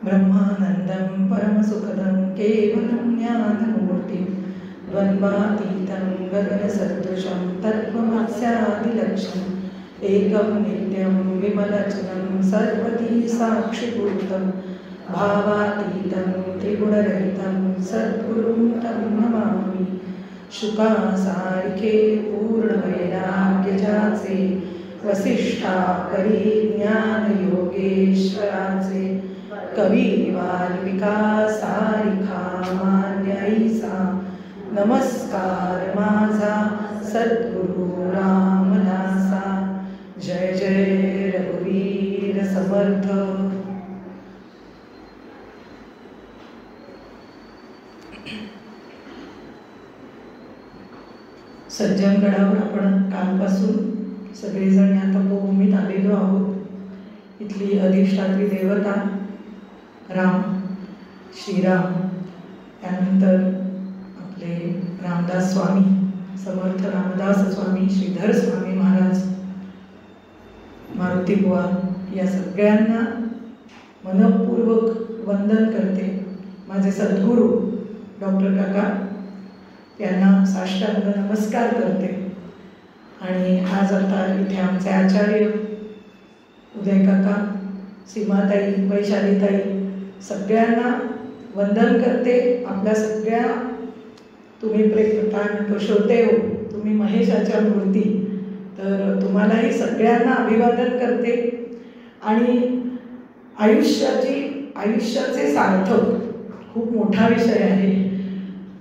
ब्रह्मानन्दं परमसुखदं केवलं ज्ञानमूर्तिं द्वन्द्वातीतं गगनसदृशं तत्त्वमस्यादिलक्ष्यम् एकं नित्यं विमलचनं सर्वधी साक्षिभूतं भावातीतं त्रिगुणरहितं सद्गुरुं तं नमामि। शुकासारिखे पूर्णवैराग्यजाचे वसिष्ठा परिज्ञानयोगेश्वराचे कवी वाल्मिका सारिखा मान्याईचा नमस्कार माझा सद्गुरु रामदासा। जय जय रघुवीर समर्थ। सज्जनगडावर आपण कालपासून सगळेजण या तपोभूमीत आलेलो आहोत। इथली अधिष्ठात्री देवता राम, श्रीराम, त्यानंतर आपले रामदास स्वामी, समर्थ रामदास स्वामी, श्रीधर स्वामी महाराज, मारुती बुवा, या सगळ्यांना मनपूर्वक वंदन करते। माझे सद्गुरू डॉक्टर काका यांना साष्टांग नमस्कार करते। आणि आज आता इथे आमचे आचार्य उदय काका, सीमाताई, वैशालीताई, सगळ्यांना वंदन करते। आपल्या सगळ्या तुम्ही काय म्हणतो श्रोते हो, तुम्ही महेशाच्या मूर्ती, तर तुम्हालाही सगळ्यांना अभिवादन करते। आणि आयुष्याचे सार्थक खूप मोठा विषय आहे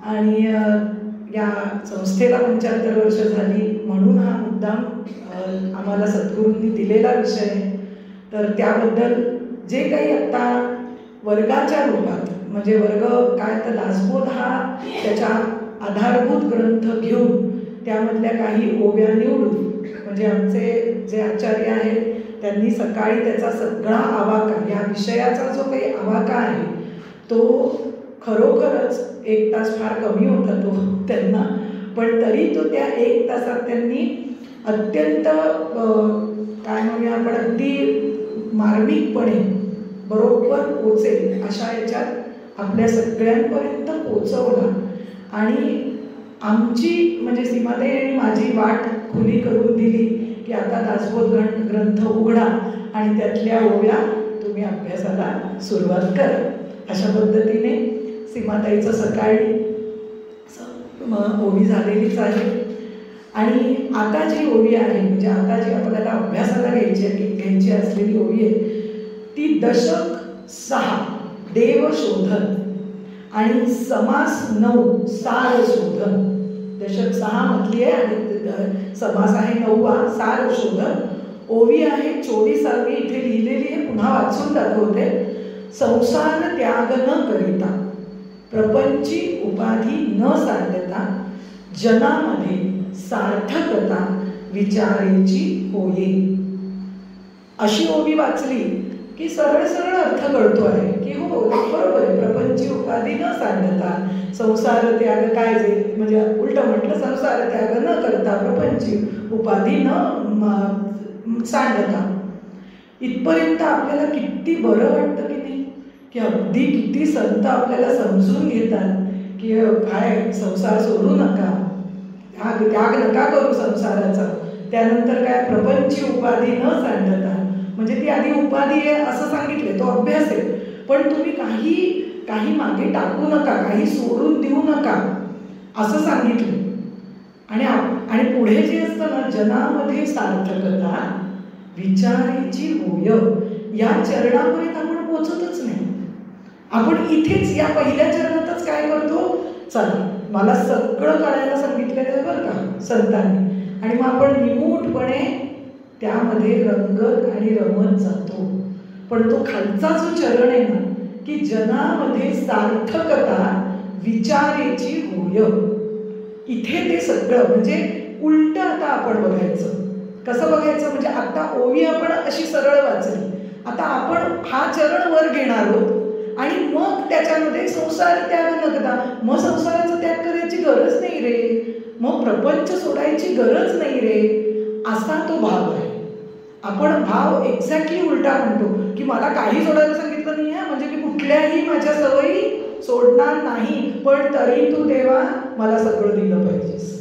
आणि या संस्थेला 75 वर्ष झाली म्हणून हा मुद्दाम आम्हाला सद्गुरूंनी दिलेला विषय आहे। तर त्याबद्दल जे काही आत्ता वर्गाच्या रूपात, म्हणजे वर्ग काय तर दासबोध हा त्याच्या आधारभूत ग्रंथ घेऊन त्यामधल्या काही ओव्या निवडून, म्हणजे आमचे जे आचार्य आहेत त्यांनी सकाळी त्याचा सगळा आवाका, या विषयाचा जो काही आवाका आहे तो खरोखरच 1 तास फार कमी होता तो त्यांना, पण तरी तो त्या 1 तासात त्यांनी अत्यंत काय म्हणूया आपण अगदी मार्मिकपणे बरोबर पोचेल अशा याच्यात आपल्या सगळ्यांपर्यंत पोचवला। आणि आमची म्हणजे सीमाताई आणि माझी वाट खुली करून दिली की आता दासबोध ग्रंथ उघडा आणि त्यातल्या ओव्या तुम्ही अभ्यासाला सुरुवात करा। अशा पद्धतीने सीमाताईचं सकाळी ओवी झालेलीच आहे। आणि आता जी ओवी आहे, म्हणजे आता जी आपल्याला अभ्यासाला घ्यायची असलेली ओवी आहे ती दशक 6 देवशोधन आणि समास 9 सारशोधन। दशक 6 मधली आहे आणि समास आहे 9वा सारशोधन। ओवी आहे 24वी, इथे लिहिलेली आहे, पुन्हा वाचून दाखवते। संसार त्याग न करिता, प्रपंची उपाधी न साधता, जनामध्ये सार्थकता विचारेची होये। अशी ओवी वाचली की सरळ सरळ अर्थ कळतो आहे की हो बरोबर आहे, प्रपंची उपाधी न साधता, संसार त्याग काय जे म्हणजे उलट म्हटलं, संसार त्याग न करता, प्रपंची उपाधी न सांडता, इथपर्यंत आपल्याला किती बरं वाटतं की नाही, की अगदी किती संत आपल्याला समजून घेतात की काय संसार सोडू नका, त्याग नका करू संसाराचा। त्यानंतर काय, प्रपंची उपाधी न सांडता, म्हणजे ती आधी उपाधी आहे असं सांगितले, तो अभ्यास आहे, पण तुम्ही काही मागे टाकू नका, काही सोडून देऊ नका असं सांगितलं। आणि पुढे जे असतं ना, जनामध्ये सार्थकता विचारेची होय, या चरणापर्यंत आपण पोचतच नाही। आपण इथेच या पहिल्या चरणातच काय करतो, चला मला सगळं करायला सांगितलेलं आहे बरं का संतांनी, आणि मग आपण निमूटपणे त्यामध्ये रंगत आणि रमत जातो। पण तो खालचा जो चरण आहे ना, की जनामध्ये सार्थकता विचारेची होय, इथे ते सगळं म्हणजे उलट आता आपण बघायचं। कसं बघायचं, म्हणजे आता ओवी आपण अशी सरळ वाचली, आता आपण हा चरण वर घेणार आहोत आणि मग त्याच्यामध्ये संसार त्याग नकदा, मग संसाराचा त्याग करायची गरज नाही रे, मग प्रपंच सोडायची गरज नाही रे, असा तो भाव आहे। आपण भाव एक्झॅक्टली उलटा म्हणतो की मला काही सोडायला सांगितलं नाही आहे म्हणजे मी कुठल्याही माझ्या सवयी सोडणार नाही, पण तरी तू देवा मला सगळं दिलं पाहिजेस.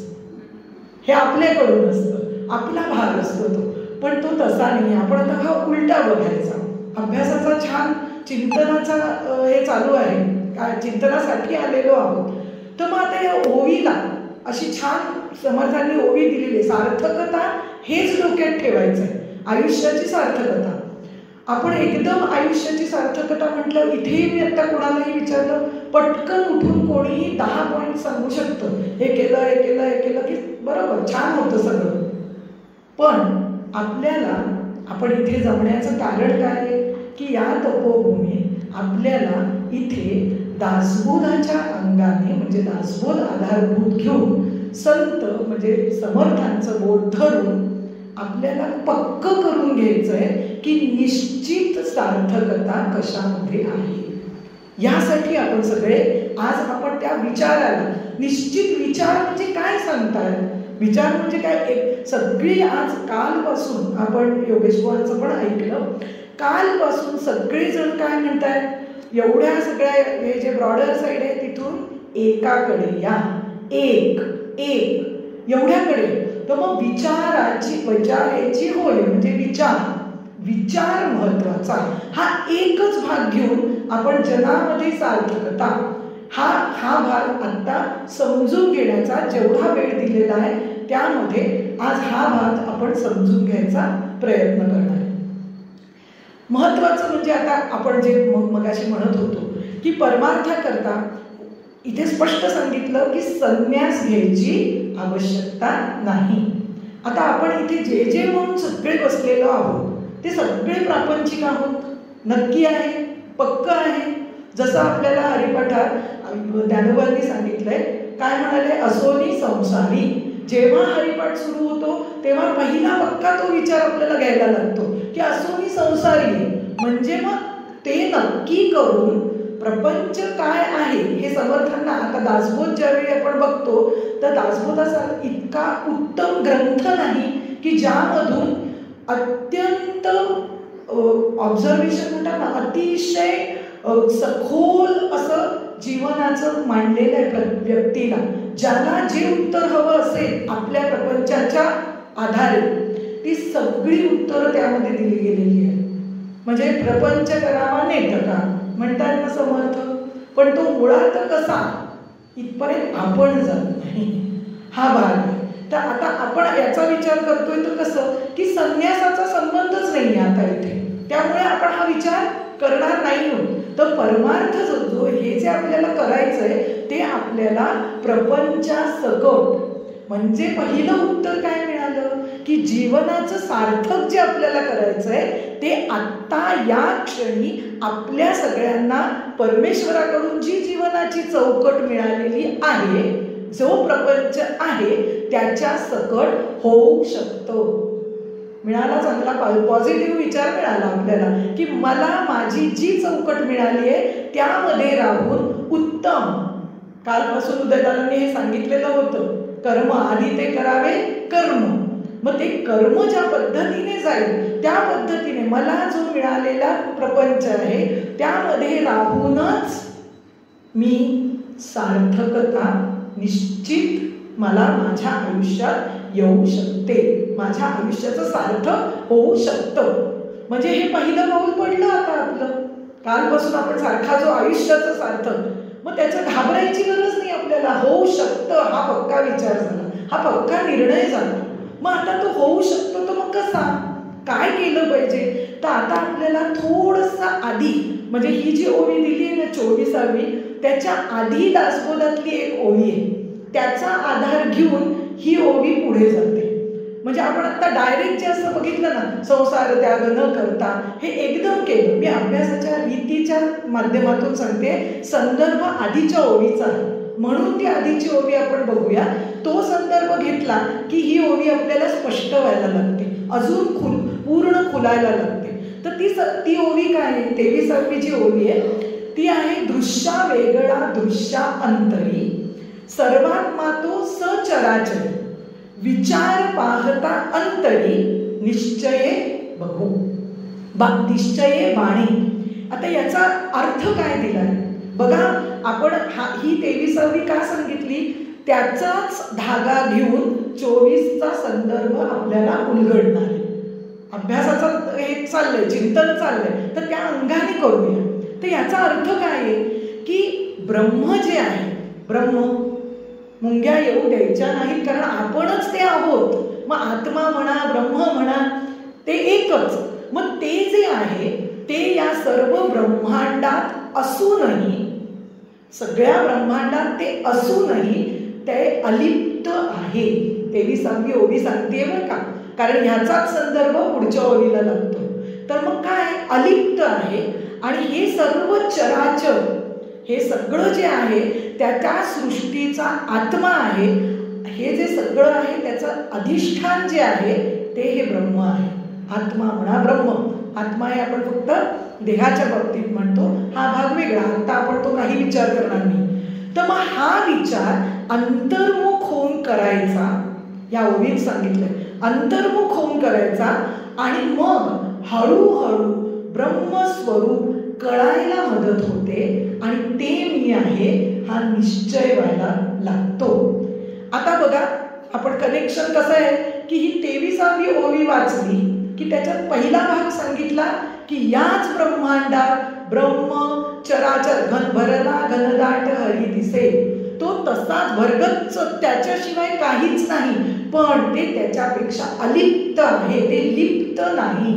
हे आपल्याकडून असतं, आपला भाग असतो तो. पण तो तसा नाही. आपण आता हा उलटा बघायचा. अभ्यासाचा छान चिंतनाचा हे चालू आहे, काय चिंतनासाठी आलेलो आहोत. तर मग आता या ओवीला अशी छान समर्थांनी ओवी दिलेली, सार्थकता हेच डोक्यात ठेवायचं आहे, आयुष्याची सार्थकता. आपण एकदम आयुष्याची सार्थकता म्हटलं, इथेही मी आता कोणालाही विचारलं, पटकन उठून कोणीही 10 पॉईंट सांगू शकतं, हे केलं हे केलं हे केलं की बरोबर छान होतं सगळं. पण आपल्याला आपण इथे जमण्याचं कारण काय आहे की या तपोभूमीत आपल्याला इथे दासबोधाच्या अंगाने म्हणजे दासबोध आधारभूत घेऊन संत म्हणजे समर्थांचं बोध धरून आपल्याला पक्क करून घ्यायचं आहे की निश्चित सार्थकता कशामध्ये आहे. यासाठी आपण सगळे आज आपण त्या विचाराला, निश्चित विचार म्हणजे काय सांगताय, विचार म्हणजे काय, एक सगळी आज कालपासून आपण योगेश बुवांचं पण ऐकलं, कालपासून सगळेजण काय म्हणतायत, एवढ्या सगळ्या हे जे ब्रॉडर साईड आहे तिथून एकाकडे या, एक एक एवढ्याकडे. तर मग विचाराची होय म्हणजे विचार महत्वाचा. हा एकच भाग घेऊन आपण जनामध्ये सार्थकता हा भाग आता समजून घेण्याचा जेवढा वेळ दिलेला आहे त्यामध्ये आज हा भाग आपण समजून घ्यायचा प्रयत्न करणार आहे. महत्वाचं म्हणजे आता आपण जे मगाशी म्हणत होतो की परमार्थाकरता इथे स्पष्ट सांगितलं की संन्यास घ्यायची आवश्यकता नाही. आता आपण इथे जे जे म्हणून सगळे बसलेलो आहोत ते सगळे प्रापंचिक आहोत, नक्की आहे, पक्क आहे. जसं आपल्याला हरिपाठात ज्ञानोबांनी सांगितलंय, काय म्हणाले, असोनी संसारी. जेव्हा हरिपाठ सुरू होतो तेव्हा पहिला पक्का तो विचार आपल्याला घ्यायला लागतो की असोनी संसारी, म्हणजे मग ते नक्की करून प्रपंच काय आहे हे समर्थांना. आता दासबोध ज्यावेळी आपण बघतो तर दासबोधाचा इतका उत्तम ग्रंथ नाही की ज्यामधून अत्यंत ऑब्झर्वेशन म्हणतात ना, अतिशय सखोल असं जीवनाचं मांडलेलं आहे व्यक्तीला. ज्याला जे उत्तर हवं असेल आपल्या प्रपंचाच्या आधारे ती सगळी उत्तरं त्यामध्ये दिली गेलेली आहेत. म्हणजे प्रपंच करावा नेटका म्हणतात ना समर्थ, पण तो मुळात कसा इथपर्यंत आपण जात नाही, हा भाग आहे. तर आता आपण याचा विचार करतोय तर कसं की संन्यासाचा संबंधच नाही आता इथे, त्यामुळे आपण हा विचार करणार नाही. तर परमार्थ जो हे जे आपल्याला करायचंय ते आपल्याला प्रपंचासकट, म्हणजे पहिलं उत्तर काय मिळालं की जीवनाचं सार्थक जे आपल्याला करायचंय ते आत्ता या क्षणी आपल्या सगळ्यांना परमेश्वराकडून जी जीवनाची चौकट मिळालेली आहे, जो प्रपंच आहे त्याच्या सकट होऊ शकतो. मिळाला चांगला पॉझिटिव्ह विचार मिळाला आपल्याला की मला माझी जी चौकट मिळाली आहे त्यामध्ये राहून उत्तम. कालपासून उदयदादांनी हे सांगितलेलं होतं, कर्म आधी ते करावे कर्म, मग ते कर्म ज्या पद्धतीने जाईल त्या पद्धतीने मला जो मिळालेला प्रपंच आहे त्यामध्ये राहूनच मी सार्थकता निश्चित मला माझ्या आयुष्यात येऊ शकते, माझ्या आयुष्याचं सार्थक होऊ शकतं. म्हणजे हे पहिलं पाऊल पडलं आता आपलं. कालपासून आपण सारखा जो आयुष्याचं सार्थक, मग त्याचं घाबरायची गरज नाही आपल्याला. होऊ शकतं हा पक्का विचार झाला, हा पक्का निर्णय झाला. मग आता तो होऊ शकतो, तो मग कसा, काय केलं पाहिजे. तर आता आपल्याला थोडंसं आधी, म्हणजे ही जी ओवी दिली आहे ना 24वी, त्याच्या आधी दासबोधातली एक ओवी आहे, त्याचा आधार घेऊन ही ओवी पुढे जाते. म्हणजे आपण आता डायरेक्ट जे असं बघितलं ना, संसार त्याग न करता, हे एकदम केलं. मी अभ्यासाच्या रीतीच्या माध्यमातून सांगते, संदर्भ आधीच्या ओवीचा आहे म्हणून ती आधीची ओवी आपण बघूया. तो संदर्भ घेतला की ही ओवी आपल्याला स्पष्ट व्हायला लागते, अजून पूर्ण खुलायला लागते. तर ती ओवी काय आहे, 23वी जी ओवी आहे ती आहे, दृश्या वेगळा दृश्या अंतरी सर्वात्मा तो सचराचरी विचार पाहता अंतरी निश्चये बघू निश्चये बाणी. आता याचा अर्थ काय दिलाय बघा. आपण ही 23वी का सांगितली, त्याचाच धागा घेऊन 24चा संदर्भ आपल्याला उलगडणार आहे. अभ्यासाचं हे चाललंय, चिंतन चाललंय, तर त्या अंगाने करूया. तर याचा अर्थ काय आहे की ब्रह्म जे आहे, ब्रह्म मुंग्या येऊ द्यायच्या नाहीत, कारण आपणच ते आहोत. मग आत्मा म्हणा, ब्रह्म म्हणा, ते एकच. मग ते जे आहे ते या सर्व ब्रह्मांडात असूनही, सगळ्या ब्रह्मांडात ते असूनही ते अलिप्त आहे. 23वी ओवी सांगते बरं का, कारण ह्याचाच संदर्भ पुढच्या ओवीला लागतो. तर मग काय, अलिप्त आहे. आणि हे सर्व चराचर, हे सगळं जे आहे त्या सृष्टीचा आत्मा आहे. हे जे सगळं आहे त्याचं अधिष्ठान जे आहे ते हे ब्रह्म आहे. आत्मा म्हणा, ब्रह्म. आत्मा हे आपण फक्त देहाच्या बाबतीत म्हणतो, हा भाग वेगळा. आता आपण तो काही विचार करणार नाही. तर मग हा विचार अंतर्मुख होऊन करायचा, या ओवीत सांगितलंय. अंतर्मुख होऊन करायचा आणि मग हळूहळू ब्रह्मस्वरूप कळायला मदत होते आणि ते मी आहे हा निश्चय व्हायला लागतो. आता बघा, आपण कनेक्शन कसं आहे की ही 23वी ओवी वाचली की त्याच्यात पहिला भाग सांगितला की याच ब्रह्मांडात ब्रह्म चराचर घनभरला घनदाट हरी दिसे. तो तसाच भरगच्च, त्याच्याशिवाय काहीच नाही, पण ते त्याच्यापेक्षा अलिप्त आहे, ते लिप्त नाही.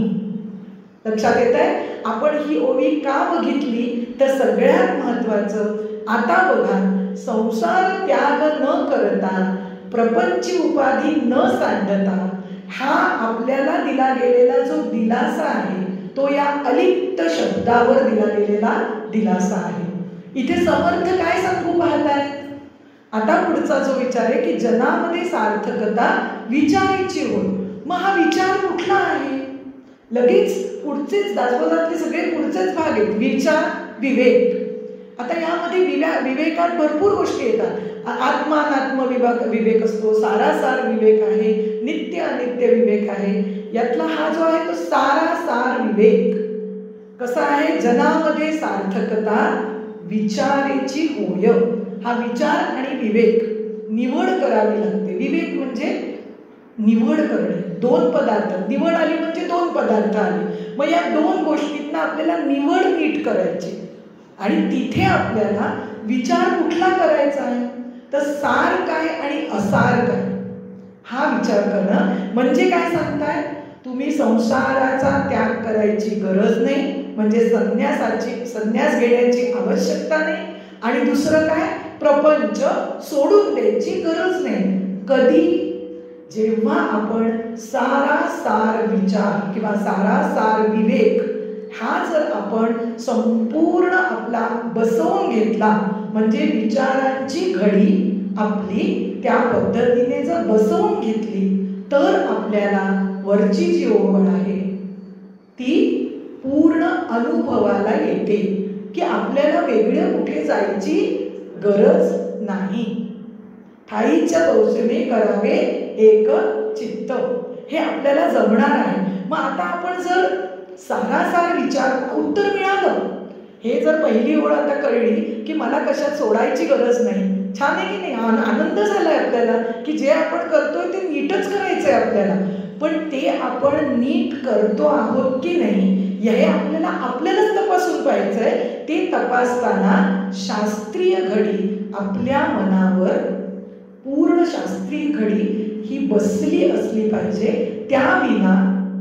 लक्षात येत आहे? आपण ही ओवी का बघितली तर सगळ्यात महत्वाचं, आता बघा, संसार त्याग न करता, प्रपंची उपाधी न सांडता, हा आपल्याला दिला गेलेला जो दिलासा आहे तो या अलिप्त शब्दावर दिला गेलेला दिलासा आहे. इथे समर्थ काय सांगू पाहताय? आता पुढचा जो विचार आहे की जनामध्ये सार्थकता विचारायची होय. मग हा विचार कुठला आहे? लगेच पुढचेच दासबोधातले सगळे पुढचेच भाग आहेत. विचार, विवेक. आता यामध्ये विवेकात भरपूर गोष्टी येतात. आत्मानात्म विवेक असतो, सारासार विवेक आहे, नित्य अनित्य विवेक आहे. यातला हा जो आहे तो सारासार विवेक कसा आहे? जनामध्ये सार्थकता विचारेची होय. हा विचार आणि विवेक निवड करावी लागते. विवेक म्हणजे निवड करणे. दोन पदार्थ, निवड आली म्हणजे दोन पदार्थ आले. मग या दोन गोष्टींना आपल्याला निवड नीट करायची आणि तिथे आपल्याला विचार कुठला करायचा आहे तर सार काय आणि असार काय हा विचार करणं. म्हणजे काय सांगताय? तुम्ही संसाराचा त्याग करायची गरज नाही, म्हणजे संन्यास घेण्याची आवश्यकता नाही. आणि दुसरं काय, प्रपंच सोडून द्यायची गरज नाही. कधी? जेव्हा आपण सारासार विचार किंवा सारासार विवेक हा जर आपण संपूर्ण आपला बसवून घेतला, म्हणजे विचारांची घडी आपली त्या पद्धतीने जर बसवून घेतली, तर आपल्याला वरची जी ओळ आहे ती पूर्ण अनुभवाला येते की आपल्याला वेगळं कुठे जायची गरज नाही. ठाईच्या तोषणे करावे एक चित्त, हे आपल्याला जमणार आहे. मग आता आपण जर सारासार विचार, उत्तर मिळालं. हे जर पहिली ओळ आता कळली की मला कशात सोडायची गरज नाही, छान आहे की नाही? आनंद झालाय आपल्याला की जे आपण करतोय ते नीटच करायचंय आपल्याला. पण ते आपण नीट करतो आहोत की नाही हे आपल्यालाच तपासून पाहायचंय. ते तपासताना शास्त्रीय घडी आपल्या मनावर, पूर्ण शास्त्रीय घडी ही बसली असली पाहिजे. त्याविना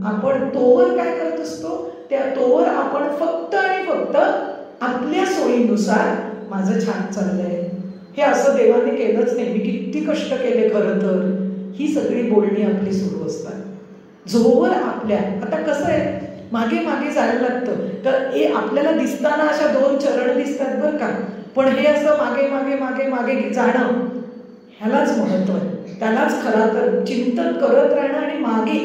आपण तोवर काय करत असतो, त्या तोवर आपण फक्त आणि फक्त आपल्या सोयीनुसार माझं छान चाललंय, हे असं देवाने केलंच नाही, मी किती कष्ट केले खरं तर, ही सगळी बोलणी आपली सुरू असतात. जोवर आपल्या, आता कसं आहे, मागे मागे जायला लागतं. तर आपल्याला दिसताना अशा दोन चरण दिसतात बरं का, पण हे असं मागे मागे मागे मागे जाणं, ह्यालाच महत्व आहे. त्यालाच खरा तर चिंतन करत राहणं आणि मागे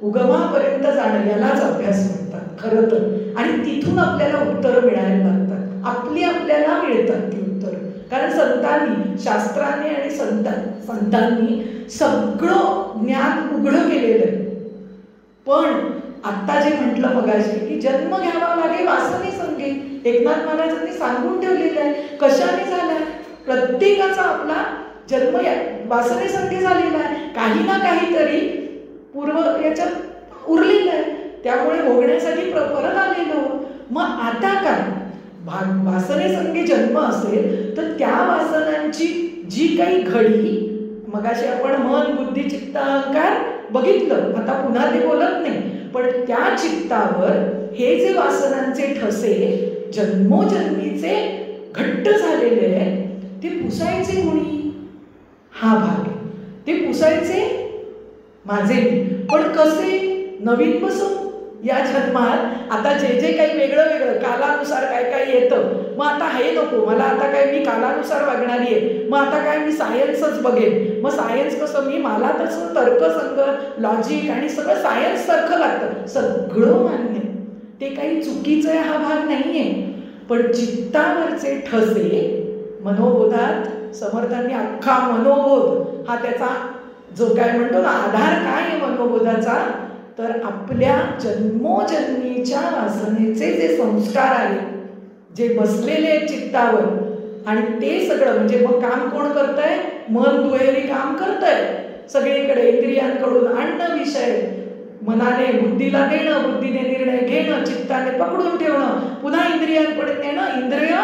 उगमापर्यंत जाणं, यालाच अभ्यास म्हणतात खरं तर. आणि तिथून आपल्याला उत्तरं मिळायला लागतात, आपल्याला मिळतात ती उत्तरं. कारण संतांनी, शास्त्राने आणि संतांनी सगळं ज्ञान उघडं केलेलं आहे, पण आत्ता जे म्हटलं मगाशी की जन्म घ्यावा लागे वासने संगे, एकनाथ महाराजांनी सांगून ठेवलेलं आहे. कशाने झालाय? प्रत्येकाचा आपला जन्म वासने संगे झालेला आहे. काही ना काहीतरी पूर्व याच्यात उरलेलं आहे, त्यामुळे भोगण्यासाठी परत आलेलो. मग आता काय? वासने संगे जन्म असेल तर त्या वासनांची जी काही घडी, मगाशी आपण मन बुद्धी चित्त अहंकार बघितलं, आता पुन्हा ते बोलत नाही, पण त्या चित्तावर हे जे वासनांचे ठसे जन्मोजन्मीचे घट्ट झालेले आहे ते पुसायचे कोणी? हा भाग आहे. ते पुसायचे माझे. पण कसे? नवीन बसून या जन्मात आता जे जे काही वेगळं वेगळं कालानुसार काय काय येतं, मग आता हे नको मला, आता काय मी कालानुसार वागणारी आहे, मग आता काय मी सायन्सच बघेन. मग सायन्स कसं? मला तसं तर्कसंगत लॉजिक आणि सगळं सायन्स सारखं लागतं. सगळं मान्य, ते काही चुकीचं आहे हा भाग नाही आहे. पण चित्तावरचे ठसे मनोबोधात समर्थांनी अख्खा मनोबोध हा त्याचा जो काय म्हणतो ना आधार काय आहे मनोबोधाचा, तर आपल्या जन्मोजन्मीच्या वासनेचे जे संस्कार आहेत जे बसलेले आहेत चित्तावर, आणि ते सगळं म्हणजे मग काम कोण करतंय? मन दुहेरी काम करतंय सगळीकडे. इंद्रियांकडून आणणं विषय, मनाने बुद्धीला देणं, बुद्धीने निर्णय घेणं, चित्ताने पकडून ठेवणं, पुन्हा इंद्रियांकडे नेणं, इंद्रिय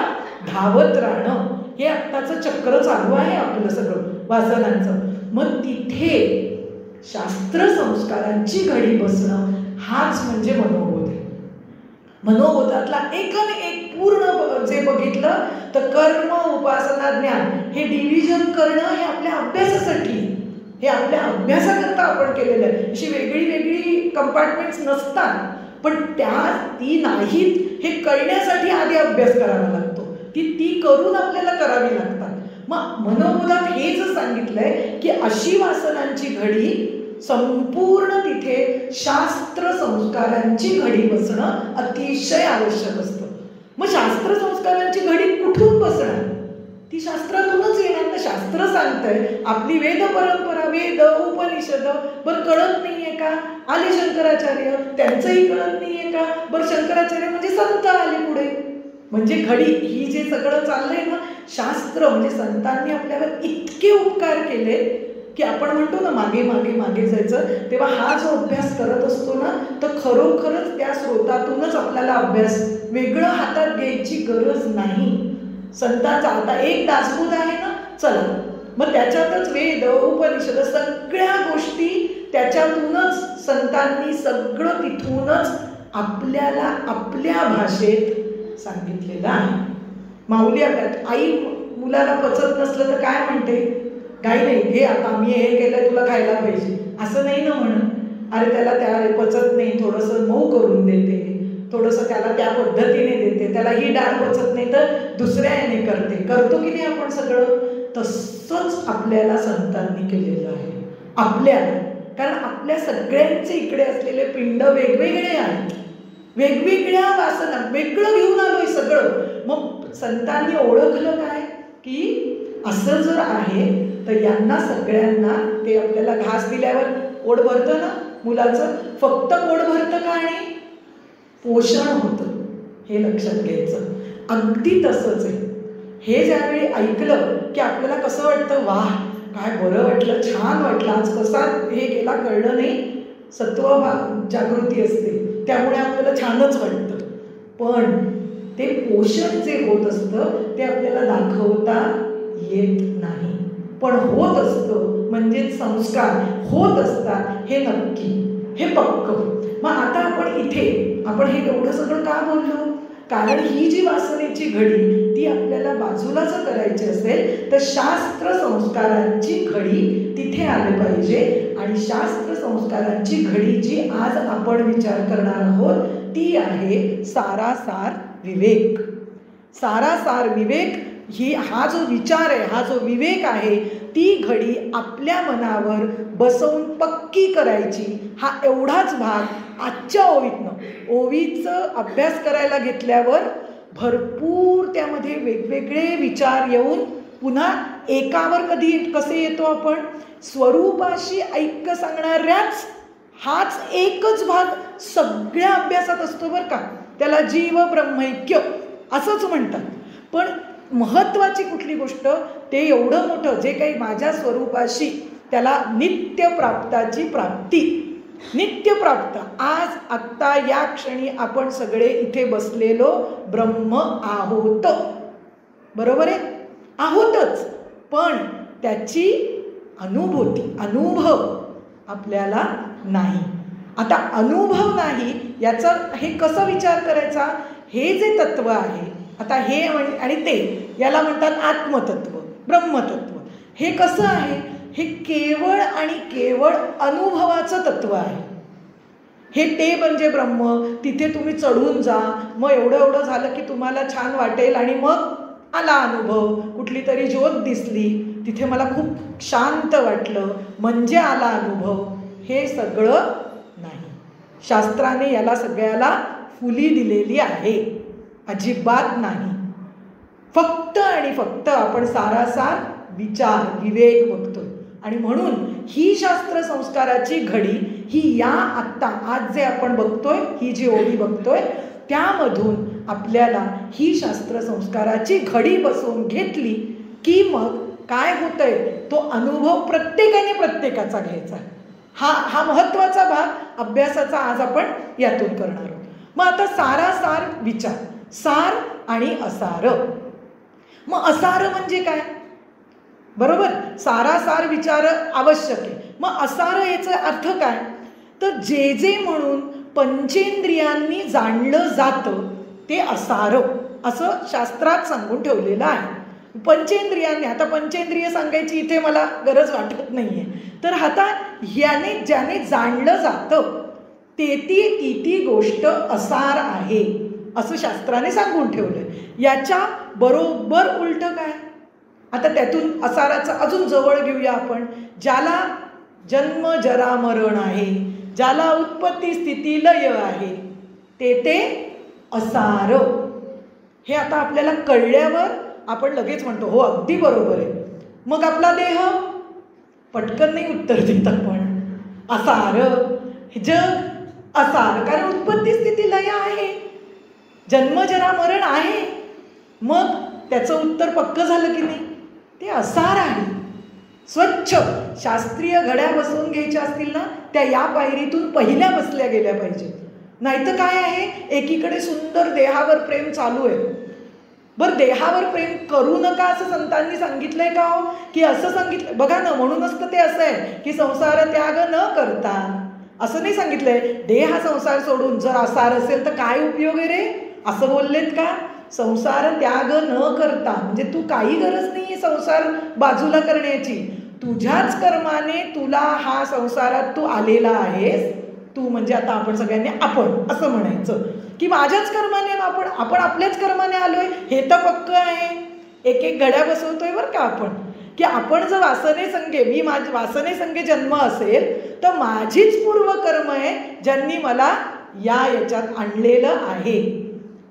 धावत राहणं, हे आत्ताचं चक्र चालू आहे आपलं सगळं वासनांचं. मग तिथे शास्त्र संस्कारांची घडी बसणं हाच म्हणजे मनोबोध आहे. मनोबोधातला एकन एक पूर्ण जे बघितलं तर कर्म उपासना ज्ञान हे डिव्हिजन करणं हे आपल्या अभ्यासासाठी, हे आपल्या अभ्यासाकरता आपण केलेलं आहे. अशी वेगळी वेगळी कंपार्टमेंट्स नसतात, पण ती नाहीत हे कळण्यासाठी आधी अभ्यास करावा लागतो. ती करून आपल्याला करावी लागतात. मग मनोबोधात हे जर सांगितलंय की अशी वासनांची घडी संपूर्ण तिथे शास्त्र संस्कारांची घडी बसणं अतिशय आवश्यक असतं. मग शास्त्र संस्कारांची घडी कुठून बसणार? ती शास्त्रातूनच येणार ना. शास्त्र सांगतंय, आपली वेद परंपरा, वेद उपनिषद, बरं कळत नाहीये का? आले शंकराचार्य, त्यांचंही कळत नाहीये का? बरं शंकराचार्य म्हणजे संत आले पुढे. म्हणजे घडी ही जे सगळं चाललंय ना, शास्त्र म्हणजे संतांनी आपल्यावर इतके उपकार केले की आपण म्हणतो ना मागे मागे मागे जायचं, तेव्हा हा जो अभ्यास करत असतो ना तर खरोखरच त्या स्रोतातूनच आपल्याला अभ्यास, वेगळं हातात घ्यायची गरज नाही. संतांचा आता एक दासबोध आहे ना, चला मग त्याच्यातच वेद उपनिषद सगळ्या गोष्टी त्याच्यातूनच संतांनी सगळं तिथूनच आपल्याला आपल्या भाषेत सांगितलेलं आहे. माऊली आपल्यात आई मुलाला पचत नसलं तर काय म्हणते? काही नाही, घे आता मी हे केलं तुला खायला पाहिजे, असं नाही ना म्हणत. अरे त्याला त्या पचत नाही, थोडंसं मऊ करून देते, थोडंसं त्याला त्या पद्धतीने देते, त्याला ही डाळ पचत नाही तर दुसऱ्या याने करतो की नाही आपण सगळं? तसंच आपल्याला संतांनी केलेलं आहे आपल्याला. कारण आपल्या सगळ्यांचे इकडे असलेले पिंड वेगवेगळे आहेत, वेगवेगळ्या वासना, वेगळं घेऊन आलोय सगळं. मग संतांनी ओळखलं काय की असं जर आहे तर यांना सगळ्यांना ते आपल्याला घास दिल्यावर पोट भरतं ना मुलाचं, फक्त पोट भरतं का आणि पोषण होतं हे लक्षात घ्यायचं. अगदी तसंच आहे. हे ज्यावेळी ऐकलं की आपल्याला कसं वाटतं, वाह काय बरं वाटलं, छान वाटलं, आज कसा हे गेला कळलं नाही. सत्व जागृती असते त्यामुळे आपल्याला छानच वाटतं. पण ते पोषण जे होत असतं ते आपल्याला दाखवता येत नाही, पण होत असतं. म्हणजे संस्कार होत असतात हे नक्की, हे पक्क. मग आता आपण हे एवढं सगळं का बोललो? कारण ही जी वासनेची घडी ती आपल्याला बाजूला जर करायची असेल तर शास्त्र संस्कारांची घडी तिथे आली पाहिजे. आणि शास्त्र संस्कारांची घडी जी आज आपण विचार करणार आहोत ती आहे सारासार विवेक. सारासार विवेक हा जो विचार आहे, हा जो विवेक आहे, ती घडी आपल्या मनावर बसवून पक्की करायची. हा एवढाच भाग आजच्या ओवीचं अभ्यास करायला घेतल्यावर भरपूर त्यामध्ये वेगवेगळे विचार येऊन पुन्हा एकावर कसे येतो आपण? स्वरूपाशी ऐक्य सांगणाऱ्याच हाच एकच भाग सगळ्या अभ्यासात असतो बरं का. त्याला जीव ब्रह्मैक्य असंच म्हणतात. पण महत्त्वाची कुठली गोष्ट, ते एवढं मोठं जे काही माझ्या स्वरूपाशी, त्याला नित्य प्राप्ताची प्राप्ती. नित्य प्राप्त, आज आत्ता या क्षणी आपण सगळे इथे बसलेलो ब्रह्म आहोत. बरोबर आहे, आहोतच. पण त्याची अनुभूती, अनुभव आपल्याला नाही. आता अनुभव नाही याचा हे कसं विचार करायचा. हे जे तत्व आहे आता हे आणि ते, याला म्हणतात आत्मतत्व, ब्रह्मतत्व. हे कसं आहे, हे केवळ आणि केवळ अनुभवाचं तत्व आहे. हे ते म्हणजे ब्रह्म. तिथे तुम्ही चढून जा, मग एवढं झालं की तुम्हाला छान वाटेल आणि मग आला अनुभव. कुठली तरी ज्योत दिसली, तिथे मला खूप शांत वाटलं म्हणजे आला अनुभव. हे सगळं नाही. शास्त्राने याला सगळ्याला फुली दिलेली आहे, अजिबात नाही. फक्त आणि फक्त आपण सारासार विचार, विवेक बघतोय. आणि म्हणून ही शास्त्र संस्काराची घडी ही या आत्ता आज जे आपण बघतोय, ही जी ओळी बघतोय, त्यामधून आपल्याला ही शास्त्र संस्काराची घडी बसवून घेतली की मग काय होतंय, तो अनुभव प्रत्येकाने प्रत्येकाचा घ्यायचा. हा महत्त्वाचा भाग अभ्यासाचा आज आपण यातून करणार आहोत. मग आता सारासार विचार, सार आणि असार. मग असार म्हणजे काय, बरोबर. सारासार विचार आवश्यक आहे. मग असार याचा अर्थ काय, तर जे जे म्हणून पंचेंद्रियांनी जाणलं जातं ते असार असं शास्त्रात सांगून ठेवलेलं आहे. पंचेंद्रियांनी, आता पंचेंद्रिय सांगायची इथे मला गरज वाटत नाहीये. तर आता ह्याने ज्याने जाणलं जातं ते ती गोष्ट असार आहे असं शास्त्राने सांगून ठेवलंय. याच्या बरोबर उलट काय, आता त्यातून असाराचं अजून जवळ घेऊया आपण. ज्याला जन्म जरा मरण आहे, ज्याला उत्पत्ती स्थिती लय आहे, ते असार. हे आता आपल्याला कळल्यावर आपण लगेच म्हणतो हो अगदी बरोबर आहे. मग आपला देह, पटकन नाही उत्तर देत आपण. असार, जग असार, कारण उत्पत्ती स्थिती लय आहे, जन्म जरा मरण आहे. मग त्याचं उत्तर पक्क झालं की नाही, ते असार आहे. स्वच्छ शास्त्रीय घड्या बसवून घ्यायच्या असतील ना, त्या या पायरीतून पहिल्या बसल्या गेल्या पाहिजेत. नाहीतर काय आहे, एकीकडे सुंदर देहावर प्रेम चालू आहे. बरं, देहावर प्रेम करू नका असं संतांनी सांगितलंय का हो, की असं सांगितलं बघा ना. म्हणूनच तर ते असं आहे की संसार त्याग न करता, असं नाही सांगितलंय. देह हा संसार सोडून जर असार असेल तर काय उपयोग आहे रे, असं बोललेत का. संसार त्याग न करता म्हणजे तू काही गरज नाही संसार बाजूला करण्याची. तुझ्याच कर्माने तुला हा संसारात तू आलेला आहेस. तू म्हणजे आता आपण सगळ्यांनी आपण असं म्हणायचं की माझ्याच कर्माने आपण आपल्याच कर्माने आलोय, हे तर पक्क आहे. एक एक घड्या बसवतोय बरं का आपण, की आपण जर वासने संगे, मी माझ्या वासने संगे जन्म असेल तर माझीच पूर्वकर्म आहे ज्यांनी मला याच्यात आणलेलं आहे.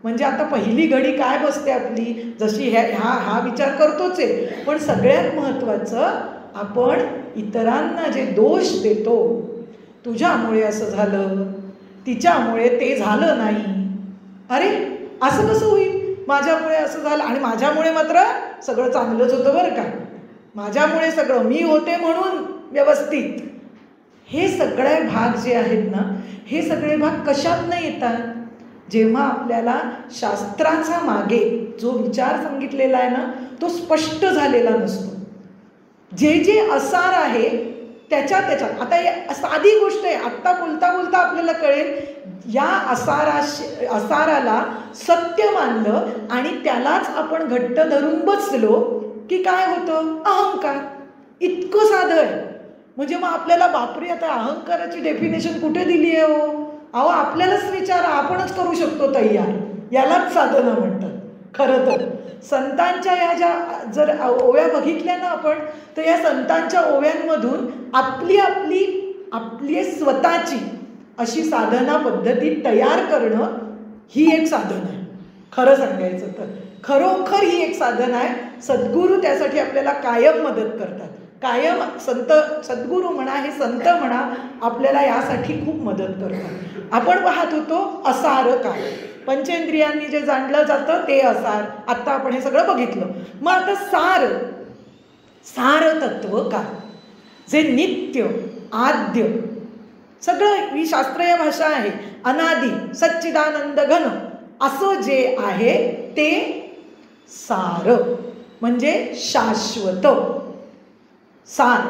म्हणजे आता पहिली घडी काय बसते आपली, जशी हा विचार करतोच आहे. पण सगळ्यात महत्त्वाचं, आपण इतरांना जे दोष देतो, तुझ्यामुळे असं झालं, तिच्यामुळे ते झालं नाही, अरे असं कसं होईल, माझ्यामुळे असं झालं आणि माझ्यामुळे मात्र सगळं चांगलंच होतं बरं का, माझ्यामुळे सगळं मी होते म्हणून व्यवस्थित. हे सगळे भाग जे आहेत ना, हे सगळे भाग कशात नाही येतात, जेव्हा आपल्याला शास्त्राचा मागे जो विचार सांगितलेला आहे ना तो स्पष्ट झालेला नसतो. जे जे असार आहे त्याच्यात आता साधी गोष्ट आहे, आत्ता बोलता बोलता आपल्याला कळेल. या असाराला सत्य मानलं आणि त्यालाच आपण घट्ट धरून बसलो की काय होतं, अहंकार. इतकं साधं आहे. म्हणजे मग आपल्याला बापरे, आता अहंकाराची डेफिनेशन कुठे दिली आहे हो. अहो आपल्यालाच विचारा, आपणच करू शकतो तयार. यालाच साधनं म्हणतात. खरं तर संतांच्या या ज्या जर ओव्या बघितल्या ना आपण, तर या संतांच्या ओव्यांमधून आपली स्वतःची अशी साधना पद्धती तयार करणं ही एक साधन आहे. खरं सांगायचं तर खरोखर ही एक साधन आहे. सद्गुरू त्यासाठी आपल्याला कायम मदत करतात. कायम संत, सद्गुरू म्हणा, हे संत म्हणा, आपल्याला यासाठी खूप मदत करतात. आपण पाहत होतो असार काय, पंचेंद्रियांनी जे जाणलं जातं ते असार. आत्ता आपण हे सगळं बघितलं. मग आता सार तत्व काय, जे नित्य आद्य सगळं, ही शास्त्रीय भाषा आहे, अनादि सच्चिदानंद घन असं जे आहे ते सार, म्हणजे शाश्वत सार.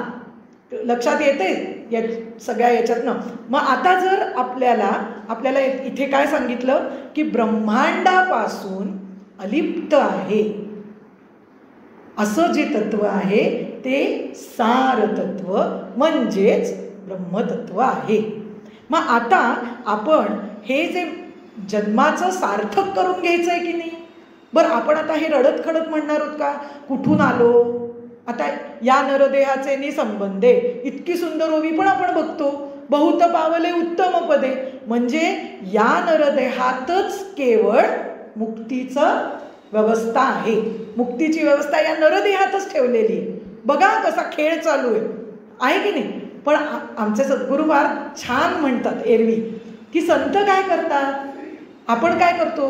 लक्षात येते या सगळ्या याच्यातनं. मग आता जर आपल्याला इथे काय सांगितलं की ब्रह्मांडापासून अलिप्त आहे असं जे तत्व आहे ते सार तत्व म्हणजेच ब्रह्मतत्व आहे. मग आता आपण हे जे जन्माचं सार्थक करून घ्यायचं आहे की नाही. बरं, आपण आता हे रडत खडत म्हणणार आहोत का, कुठून आलो, आता या नरदेहाचे निसंबंधे, इतकी सुंदर ओवी पण आपण बघतो, बहुत पावले उत्तम पदे, म्हणजे या नरदेहातच केवळ मुक्तीचं व्यवस्था आहे. मुक्तीची व्यवस्था या नरदेहातच ठेवलेली आहे. बघा कसा खेळ चालू आहे की नाही. पण आमचे सद्गुरू फार छान म्हणतात एरवी की संत काय करतात, आपण काय करतो,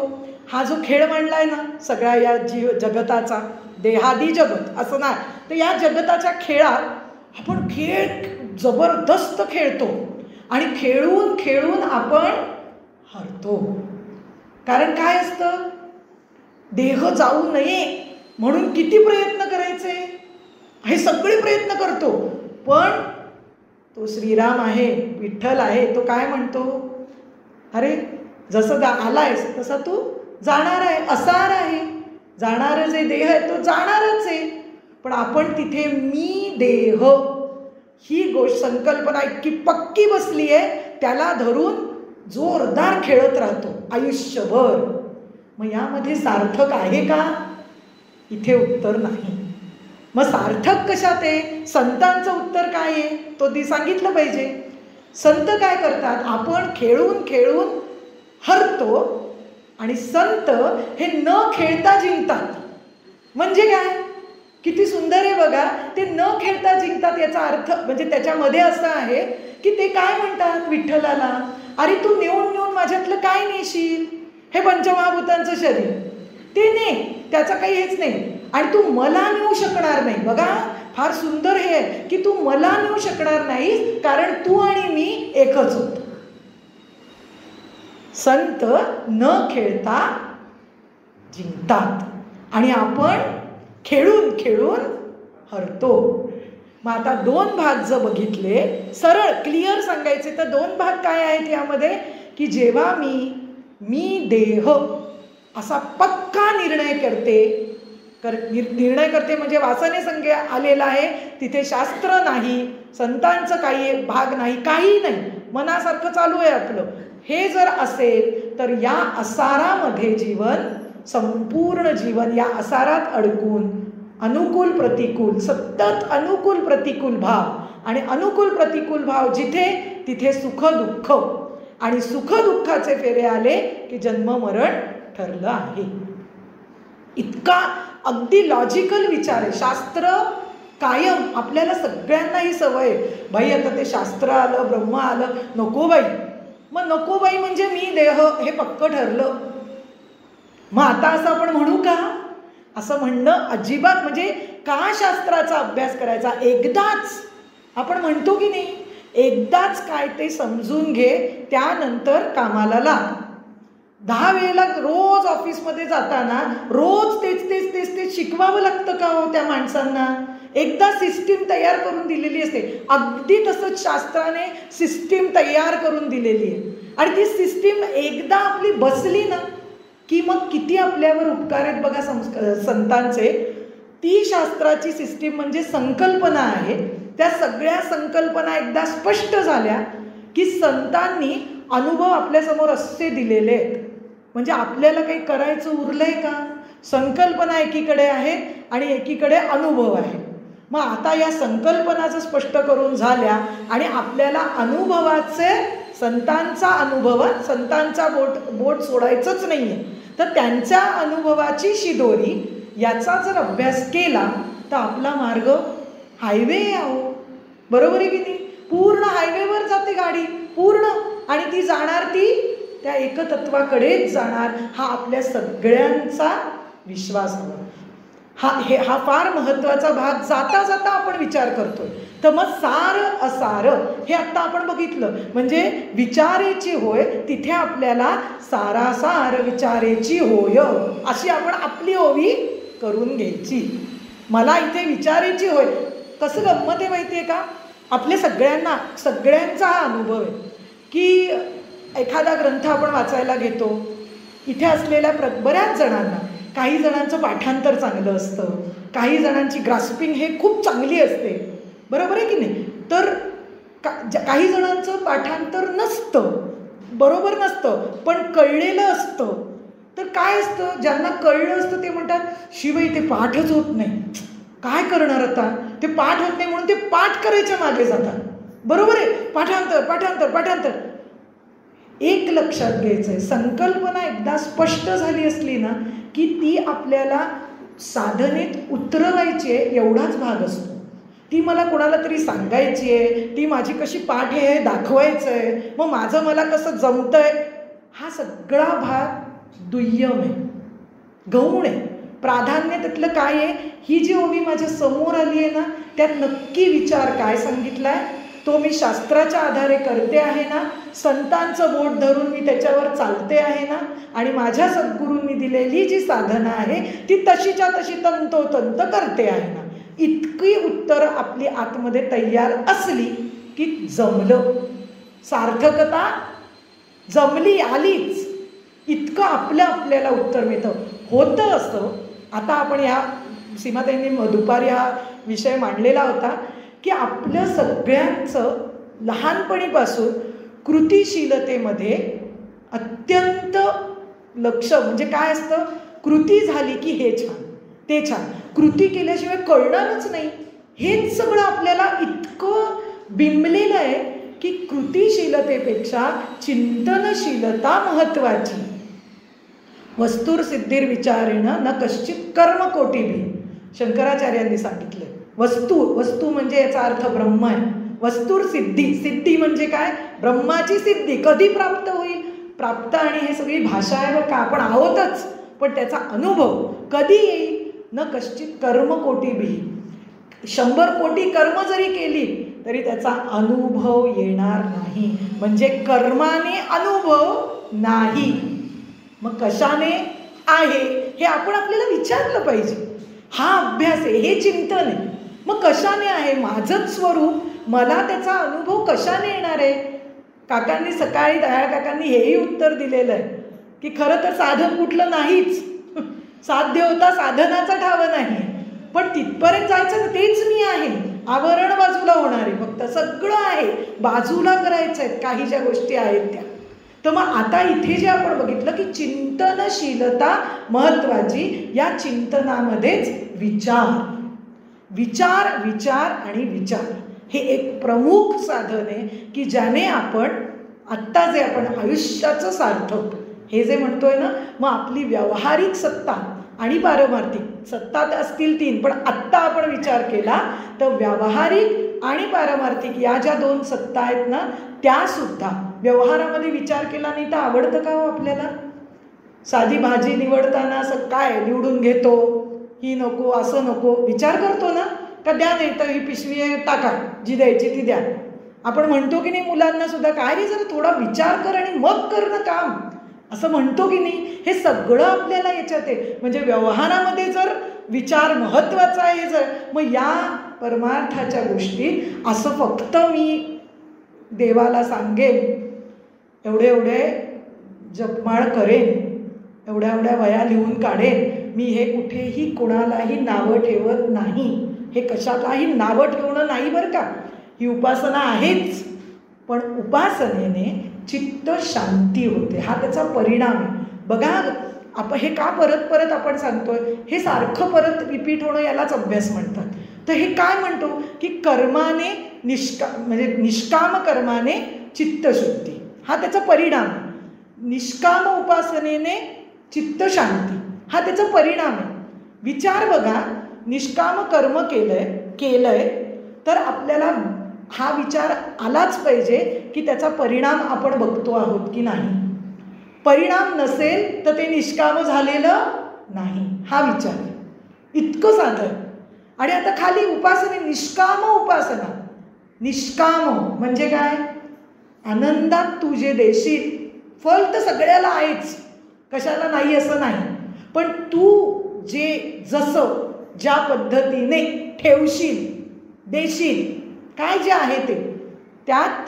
हा जो खेळ मांडलाय ना सगळ्या या जगताचा, देहादी जगत असं नाही, तर या जगताच्या खेळात आपण खेळ जबरदस्त खेळतो आणि खेळून खेळून आपण हरतो. कारण काय असतं, देह जाऊ नये म्हणून किती प्रयत्न करायचे, हे सगळे प्रयत्न करतो. पण तो श्रीराम आहे, विठ्ठल आहे, तो काय म्हणतो, अरे जसं आलायस तसा तू जाणार आहे, असार आहे. जाणारं जे देह आहे तो जाणारच आहे. पण आपण तिथे मी देह ही गोष्ट संकल्पना इतकी पक्की बसली आहे, त्याला धरून जोरदार खेळत राहतो आयुष्यभर. मग यामध्ये सार्थक आहे का, इथे उत्तर नाही. मग सार्थक कशात आहे, संतांचं उत्तर काय आहे तो ती सांगितलं पाहिजे. संत काय करतात, आपण खेळून खेळून हरतो आणि संत हे न खेळता जिंकतात. म्हणजे काय, किती सुंदर आहे बघा, ते न खेळता जिंकतात. याचा अर्थ म्हणजे त्याच्यामध्ये असं आहे की ते काय म्हणतात विठ्ठलाला, अरे तू नेऊन नेऊन माझ्यातलं काय नेशील, हे पंचमहाभूतांचं शरीर ते ने, त्याचं काही हेच नाही, आणि तू मला नेऊ शकणार नाही. बघा फार सुंदर हे आहे की तू मला नेऊ शकणार नाहीस, कारण तू आणि मी एकच होत. संत न खेळता जिंकतात आणि आपण खेळून खेळून हरतो. मग आता दोन भाग जर बघितले, सरळ क्लिअर सांगायचे तर दोन भाग काय आहेत यामध्ये, की जेव्हा मी देह असा पक्का निर्णय करते म्हणजे वासने संगे आलेला आहे, तिथे शास्त्र नाही, संतांचं काही भाग नाही, काही नाही, मनासारखं चालू आहे आपलं. हे जर असेल तर या असारामध्ये जीवन, संपूर्ण जीवन या असारात अडकून अनुकूल प्रतिकूल, सतत अनुकूल प्रतिकूल भाव, आणि अनुकूल प्रतिकूल भाव जिथे तिथे सुख दुःख, आणि सुख दुःखाचे फेरे आले की जन्म मरण ठरलं आहे. इतका अगदी लॉजिकल विचार आहे. शास्त्र कायम आपल्याला सगळ्यांना ही सवय, बाई आता ते शास्त्र आलं, ब्रह्म आलं, नको बाई, मग नको बाई म्हणजे मी देह हे पक्क ठरलं. मग आता असं आपण म्हणू का, असं म्हणणं अजिबात, म्हणजे का शास्त्राचा अभ्यास करायचा, एकदाच आपण म्हणतो की नाही, एकदाच काय ते समजून घे, त्यानंतर कामाला लाग. 10 वेळेला रोज ऑफिसमध्ये जाताना रोज तेच शिकवावं लागतं का हो त्या माणसांना. एकदा सिस्टीम तयार करून दिलेली असते, अगदी तसंच शास्त्राने सिस्टीम तयार करून दिलेली आहे, आणि ती सिस्टीम एकदा आपली बसली ना की मग किती आपल्यावर उपकार आहेत बघा संतांचे. ती शास्त्राची सिस्टीम म्हणजे संकल्पना आहे. त्या सगळ्या संकल्पना एकदा स्पष्ट झाल्या की संतांनी अनुभव आपल्यासमोर असे दिलेले आहेत, म्हणजे आपल्याला काही करायचं उरलंय का. संकल्पना एकीकडे आहे आणि एकीकडे अनुभव आहे. मग आता या संकल्पना जर स्पष्ट करून झाल्या आणि आपल्याला अनुभवाचे, संतांचा अनुभव, संतांचा बोट सोडायचंच नाही आहे, तर त्यांच्या अनुभवाची शिदोरी याचा जर अभ्यास केला तर आपला मार्ग हायवे आहे अहो, बरोबर आहे की नाही? पूर्ण हायवेवर जाते गाडी पूर्ण, आणि ती जाणार ती त्या एकतत्वाकडेच जाणार. हा आपल्या सगळ्यांचा विश्वास हवा. हा फार महत्वाचा भाग जाता जाता आपण विचार करतोय. तर मग सार असार हे आता आपण बघितलं. म्हणजे विचारेची होय तिथे आपल्याला सारासार विचारेची होय अशी आपण आपली ओवी करून घ्यायची. मला इथे विचारेची होय. कसं गंमत आहे माहिती आहे का? आपल्या सगळ्यांचा हा अनुभव आहे की एखादा ग्रंथ आपण वाचायला घेतो. इथे असलेल्या बऱ्याच जणांना, काही जणांचं पाठांतर चांगलं असतं, काही जणांची ग्रास्पिंग हे खूप चांगली असते, बरोबर आहे की नाही? तर काही जणांचं पाठांतर नसतं, बरोबर नसतं, पण कळलेलं असतं. तर काय असतं, ज्यांना कळलं असतं ते म्हणतात शिवाय ते पाठच होत नाही, काय करणार आता, ते पाठ होत नाही म्हणून ते पाठ करायच्या मागे जातात, बरोबर आहे? पाठांतर पाठांतर पाठांतर. एक लक्षात घ्यायचं आहे, संकल्पना एकदा स्पष्ट झाली असली ना की ती आपल्याला साधनेत उतरवायची आहे एवढाच भाग असतो. ती मला कोणाला तरी सांगायची आहे, ती माझी कशी पाठ आहे हे दाखवायचं आहे, मग माझं मला कसं जमतंय, हा सगळा भाग दुय्यम आहे, गौण आहे. प्राधान्य त्यातलं काय आहे? ही जी ओवी माझ्या समोर आली आहे ना त्यात नक्की विचार काय सांगितलाय, तो मी शास्त्राच्या आधारे करते आहे ना, संतांचं बोट धरून मी त्याच्यावर चालते आहे ना, आणि माझ्या सद्गुरूंनी दिलेली जी साधना आहे ती तशीच्या तशी तंतोतंत करते आहे ना, इतकी उत्तर आपली आतमध्ये तयार असली की जमलं, सार्थकता जमली, आलीच, इतकं आपल्याला उत्तर मिळतं. होतं असं, आता आपण या सीमाताईंनी दुपारी हा विषय मांडलेला होता की आपलं सगळ्यांचं लहानपणीपासून कृतिशीलतेमध्ये अत्यंत लक्ष, म्हणजे काय असतं, कृती झाली की हे छान ते छान, कृती केल्याशिवाय कळणारच नाही. हेच सगळं आपल्याला इतकं बिंबलेलं आहे की कृतिशीलतेपेक्षा चिंतनशीलता महत्वाची. वस्तुर सिद्धीर विचारेणं न कश्चित कर्मकोटी भी, शंकराचार्यांनी सांगितलं. वस्तू म्हणजे याचा अर्थ ब्रह्म आहे. वस्तुर सिद्धी म्हणजे काय? ब्रह्माची सिद्धी कधी प्राप्त होईल? प्राप्त, आणि हे सगळी भाषा आहे बरं का, आपण आहोतच, पण त्याचा अनुभव कधी येईल? न कश्चित कर्मकोटी भी, 100 कोटी कर्म जरी केली तरी त्याचा अनुभव येणार नाही. म्हणजे कर्माने अनुभव नाही, मग कशाने आहे हे आपण आपल्याला विचारलं पाहिजे. हा अभ्यास आहे, हे चिंतन आहे. मग कशाने आहे माझंच स्वरूप, मला त्याचा अनुभव कशाने येणार आहे? काकांनी सकाळी, दयाळ काकांनी हेही उत्तर दिलेलं आहे की खरं तर साधन कुठलं नाहीच, साध्य होता साधनाचा ठाव नाही, पण तिथपर्यंत जायचं ना, तेच मी आहे. आवरण बाजूला होणार आहे, फक्त सगळं आहे बाजूला करायचं आहे, काही ज्या गोष्टी आहेत त्या. तर मग आता इथे जे आपण बघितलं की चिंतनशीलता महत्वाची, या चिंतनामध्येच विचार विचार विचार आणि विचार हे एक प्रमुख साधन आहे की ज्याने आपण आत्ता जे आपण आयुष्याचं सार्थक हे जे म्हणतोय ना, मग आपली व्यावहारिक सत्ता आणि पारमार्थिक सत्ता असतील 3, पण आत्ता आपण विचार केला तर व्यावहारिक आणि पारमार्थिक या ज्या 2 सत्ता आहेत ना त्या सुद्धा व्यवहारामध्ये विचार केला नाही तर आवडतं का हो आपल्याला? साधी भाजी निवडताना असं काय निवडून घेतो, ही नको असं नको, विचार करतो ना, का द्या नाही तर ही पिशवी आहे टाका, जी द्यायची ती द्या. आपण म्हणतो की नाही मुलांना सुद्धा, काय रे जरा थोडा विचार कर आणि मग कर ना काम, असं म्हणतो की नाही? हे सगळं आपल्याला याच्यात आहे. म्हणजे व्यवहारामध्ये जर विचार महत्वाचा आहे, जर मग या परमार्थाच्या गोष्टी असं फक्त मी देवाला सांगेन, एवढे जपमाळ करेन, एवढ्या वया लिहून काढेन, मी हे कुठेही कोणालाही नावं ठेवत नाही. हे कशालाही नावं ठेवणं नाही बरं का, ही उपासना आहेच, पण उपासनेने चित्त शांती होते, हा त्याचा परिणाम आहे. बघा आपण हे का परत आपण सांगतोय, हे सारखं परत रिपीट होणं यालाच अभ्यास म्हणतात. तर हे काय म्हणतो की कर्माने म्हणजे निष्काम कर्माने चित्तशुद्धी हा त्याचा परिणाम आहे. निष्काम उपासनेने चित्तशांती हा त्याचा परिणाम आहे. विचार बघा, निष्काम कर्म केलंय तर आपल्याला हा विचार आलाच पाहिजे की त्याचा परिणाम आपण बघतो आहोत की नाही. परिणाम नसेल तर ते निष्काम झालेलं नाही, हा विचार आहे. इतकं साधं. आणि आता खाली उपासना, निष्काम उपासना. निष्काम म्हणजे काय? आनंदात तू जे देशील, फल तर सगळ्याला आहेच, कशाला नाही असं नाही, पण तू जे जसं ज्या पद्धतीने ठेवशील, देशील, काय जे आहे ते, त्यात